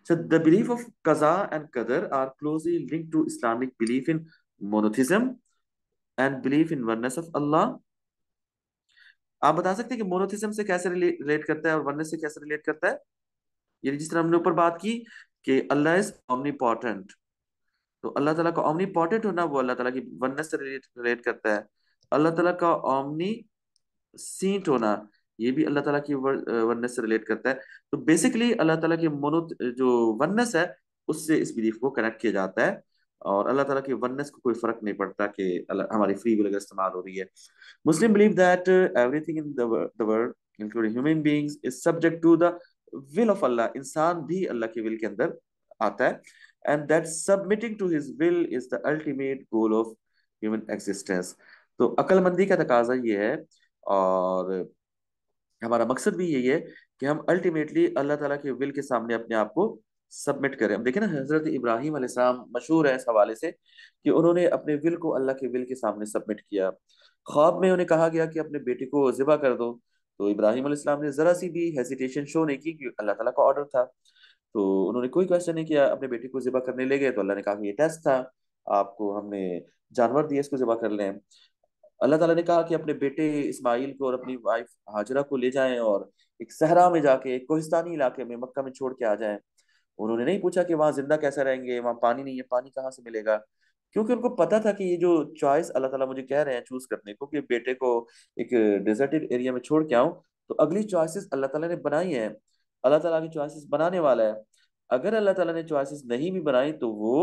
So the belief of Qaza and Qadar are closely linked to Islamic belief in monotheism and belief in oneness of Allah. आप बता सकते हैं कि मोनोथिज्म से कैसे रिलेट करता है और वननेस से कैसे रिलेट करता है? ये जिस तरह हमने ऊपर बात की कि अल्लाह इज omnipotent, तो अल्लाह ताला का omnipotent होना वो अल्लाह ताला की वननेस से रिलेट करता है। अल्लाह ताला का omni सेंट होना, ये भी अल्लाह ताला की वननेस से रिलेट करता है। तो बेसिकली अल्लाह ताला की मोनो जो वननेस है, उससे इस बिलीफ को कनेक्ट किया जाता है। और अल्लाह ताला की वननेस को कोई फर्क नहीं पड़ता कि हमारी फ्री विल अगर इस्तेमाल हो रही है। Muslim believe that everything in the world including human beings is subject to the will of Allah. इंसान भी अल्लाह के विल के अंदर आता है, and that submitting to his will is the ultimate goal of human existence. तो अक्लमंदी का तकाजा ये है, और हमारा मकसद भी यही है कि हम अल्टीमेटली अल्लाह ताला के विल के सामने अपने आप को सबमिट करें। हम देखें ना, हजरत इब्राहिम अलैहिस्सलाम मशहूर है इस हवाले से कि उन्होंने अपने विल को अल्लाह के विल के सामने सबमिट किया। ख्वाब में उन्हें कहा गया कि अपने बेटे को ज़िबा कर दो, तो इब्राहिम अलैहिस्सलाम ने जरा सी भी हेजिटेशन शो नहीं की, कि अल्लाह ताला का ऑर्डर था। तो उन्होंने कोई क्वेश्चन नहीं किया, अपने बेटे को ज़िबा करने ले गए, तो अल्लाह ने कहा कि ये टेस्ट था, आपको हमने जानवर दिए, इसको ज़िबा कर लें। अल्लाह ताला ने कहा कि अपने बेटे इस्माइल को और अपनी वाइफ हाजरा को ले जाएं और एक सहरा में जाके, एक कोहिस्तानी इलाके में मक्का में छोड़ के आ जाएं। उन्होंने नहीं पूछा कि वहां जिंदा कैसे रहेंगे, वहां पानी नहीं है, पानी कहाँ से मिलेगा, क्योंकि उनको पता था कि ये जो चॉइस अल्लाह ताला मुझे कह रहे हैं चूज करने को, कि बेटे को एक डेजर्टेड एरिया में छोड़ के आऊं, तो अगली चॉइसेस अल्लाह ताला ने बनाई हैं। अल्लाह ताला की चॉइसेस बनाने वाला है। अगर अल्लाह ताला ने चॉइसेस नहीं भी बनाई तो वो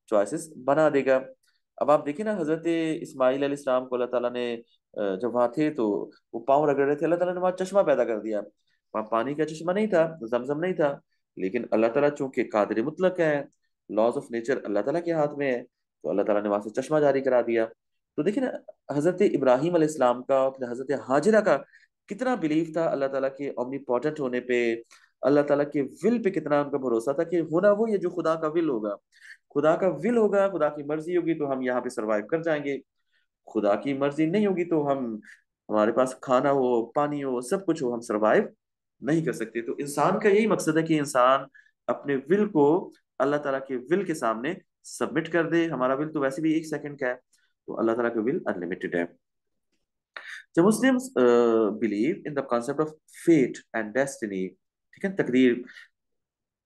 चॉइसेस बना देगा। अब आप देखिए ना, हजरत इस्माइल अलैहिस्सलाम को अल्लाह ताला ने जब वहां थे तो वो पाँव रगड़ रहे थे, अल्लाह ताला ने वहां चश्मा पैदा कर दिया। वहां पानी का चश्मा नहीं था, जमजम नहीं था, लेकिन अल्लाह ताला चूंकि कादिर मुतलक है, लॉज ऑफ नेचर अल्लाह ताला के हाथ में है, तो अल्लाह ताला ने वहां से चश्मा जारी करा दिया। तो देखिए ना, हजरत इब्राहिम अलैहिस्सलाम का, फिर हजरत हाजिरा का कितना बिलीव था अल्लाह ताला के ओमनीपोटेंट होने पे, अल्लाह ताला के विल पे कितना उनका भरोसा था कि होना वो ये जो खुदा का विल होगा। खुदा का विल होगा, खुदा की मर्जी होगी तो हम यहाँ पे सरवाइव कर जाएंगे, खुदा की मर्जी नहीं होगी तो हम, हमारे पास खाना हो, पानी हो, सब कुछ हो, हम सरवाइव नहीं कर सकते। तो इंसान का यही मकसद है कि इंसान अपने विल को अल्लाह ताला के विल के सामने सबमिट कर दे। हमारा विल तो वैसे भी एक सेकंड का है, तो अल्लाह ताला का विल अनलिमिटेड है. The Muslims believe in the concept of fate and destiny. ठीक है, तकदीर.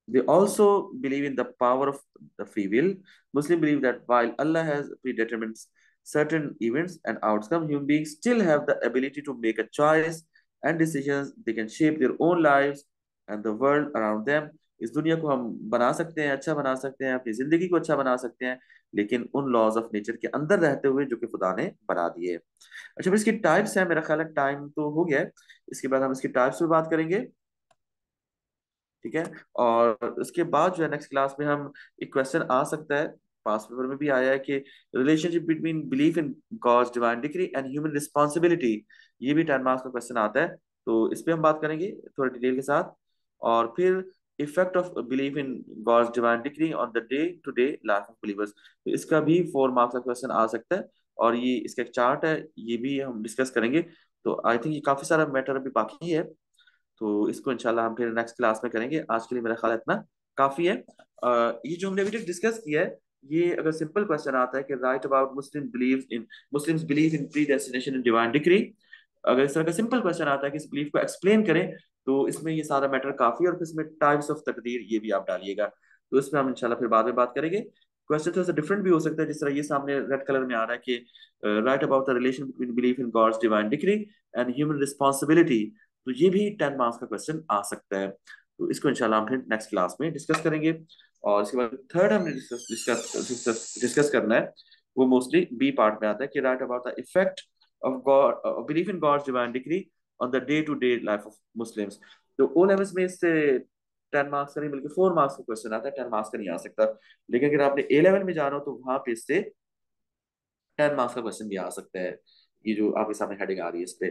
They also believe in the power of the free will. Muslims believe that while Allah has predetermined certain events and outcomes, human beings still have the ability to make a choice and decisions. They can shape their own lives and the world around them. इस दुनिया को हम बना सकते हैं, अच्छा बना सकते हैं, अपनी जिंदगी को अच्छा बना सकते हैं, लेकिन उन लॉज ऑफ नेचर के अंदर रहते हुए जो कि खुदा ने बना दिए. अच्छा, फिर इसकी टाइप्स है. मेरा ख्याल है टाइम तो हो गया है. इसके बाद हम इसकी टाइप्स पे बात करेंगे. ठीक है. और उसके बाद जो है नेक्स्ट क्लास में हम एक क्वेश्चन आ सकता है, पास पेपर में भी आया है, कि relationship between belief in God's divine decree and human responsibility. ये भी 10 मार्क्स का क्वेश्चन आता है, तो इस पे हम बात करेंगे थोड़ा डिटेल के साथ. और फिर effect of belief in God's divine decree on the day to day life of believers. तो इसका भी 4 मार्क्स का क्वेश्चन आ सकता है, और ये इसका एक चार्ट है, ये भी हम डिस्कस करेंगे. तो आई थिंक ये काफी सारा मैटर अभी बाकी है, तो इसको इंशाल्लाह हम फिर नेक्स्ट क्लास में करेंगे. आज के लिए मेरा ख्याल इतना काफी है. ये जो हमने अभी डिस्कस किया है, ये अगर सिंपल क्वेश्चन आता है कि write about Muslims believe in pre destination in divine decree, अगर इस तरह का सिंपल क्वेश्चन आता है कि इस बिलीफ को एक्सप्लेन करें, तो इसमें ये सारा मैटर काफी है. और फिर इसमें टाइप्स ऑफ तकदीर ये भी आप डालिएगा, तो इसमें हम इंशाल्लाह फिर बाद में बात करेंगे. क्वेश्चन थोड़ा सा डिफरेंट भी हो सकता है, जिस तरह ये सामने रेड कलर में आ रहा है कि write about the relation between belief in God's divine decree and human responsibility. तो ये भी 10 मार्क्स का क्वेश्चन आ सकता है. तो इसको इंशाल्लाह हम फिर नेक्स्ट क्लास में डिस्कस करेंगे. और इसके बाद थर्ड हमने डिस्कस करना है, वो मोस्टली बी पार्ट में आता है कि write about the effect of God belief in God's divine decree on the day to day life of Muslims. तो ओ लेवल्स में इससे 10 मार्क्स का नहीं बल्कि 4 मार्क्स का क्वेश्चन आता है, 10 मार्क्स का नहीं आ सकता. लेकिन अगर आपने ए लेवल में जाना हो तो वहां पे इससे 10 मार्क्स का क्वेश्चन भी आ सकता है. ये जो आपके सामने हेडिंग आ रही है इस पे.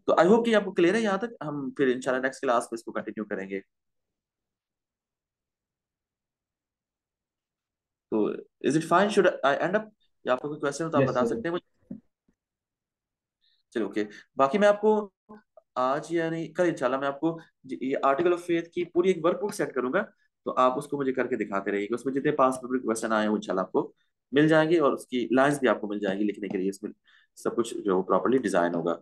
तो आई होप कि आपको क्लियर है. यहाँ तक हम फिर इंशाल्लाह नेक्स्ट क्लास में इसको कंटिन्यू करेंगे. तो is it fine, should I and up, या आपको कोई क्वेश्चन हो तो आप
यस
बता
सर.
सकते हैं मुझे. चलो ओके. बाकी मैं आपको आज यानी कल इंशाल्लाह मैं आपको ये आर्टिकल ऑफ फेथ की पूरी एक वर्कबुक सेट करूंगा, तो आप उसको मुझे करके दिखाते रहिएगा. उसमें जितने पास पेपर क्वेश्चन आए हैं वो इंशाल्लाह आपको मिल जाएंगे, और उसकी लाइंस भी आपको मिल जाएंगी लिखने के लिए. इसमें सब कुछ जो प्रॉपर्ली डिजाइन होगा.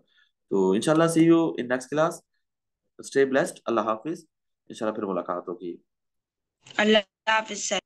तो इंशाल्लाह see you in next class. Stay blessed. Allah हाफिज. इंशाल्लाह फिर मुलाकात होगी.
अल्लाह हाफिज सर.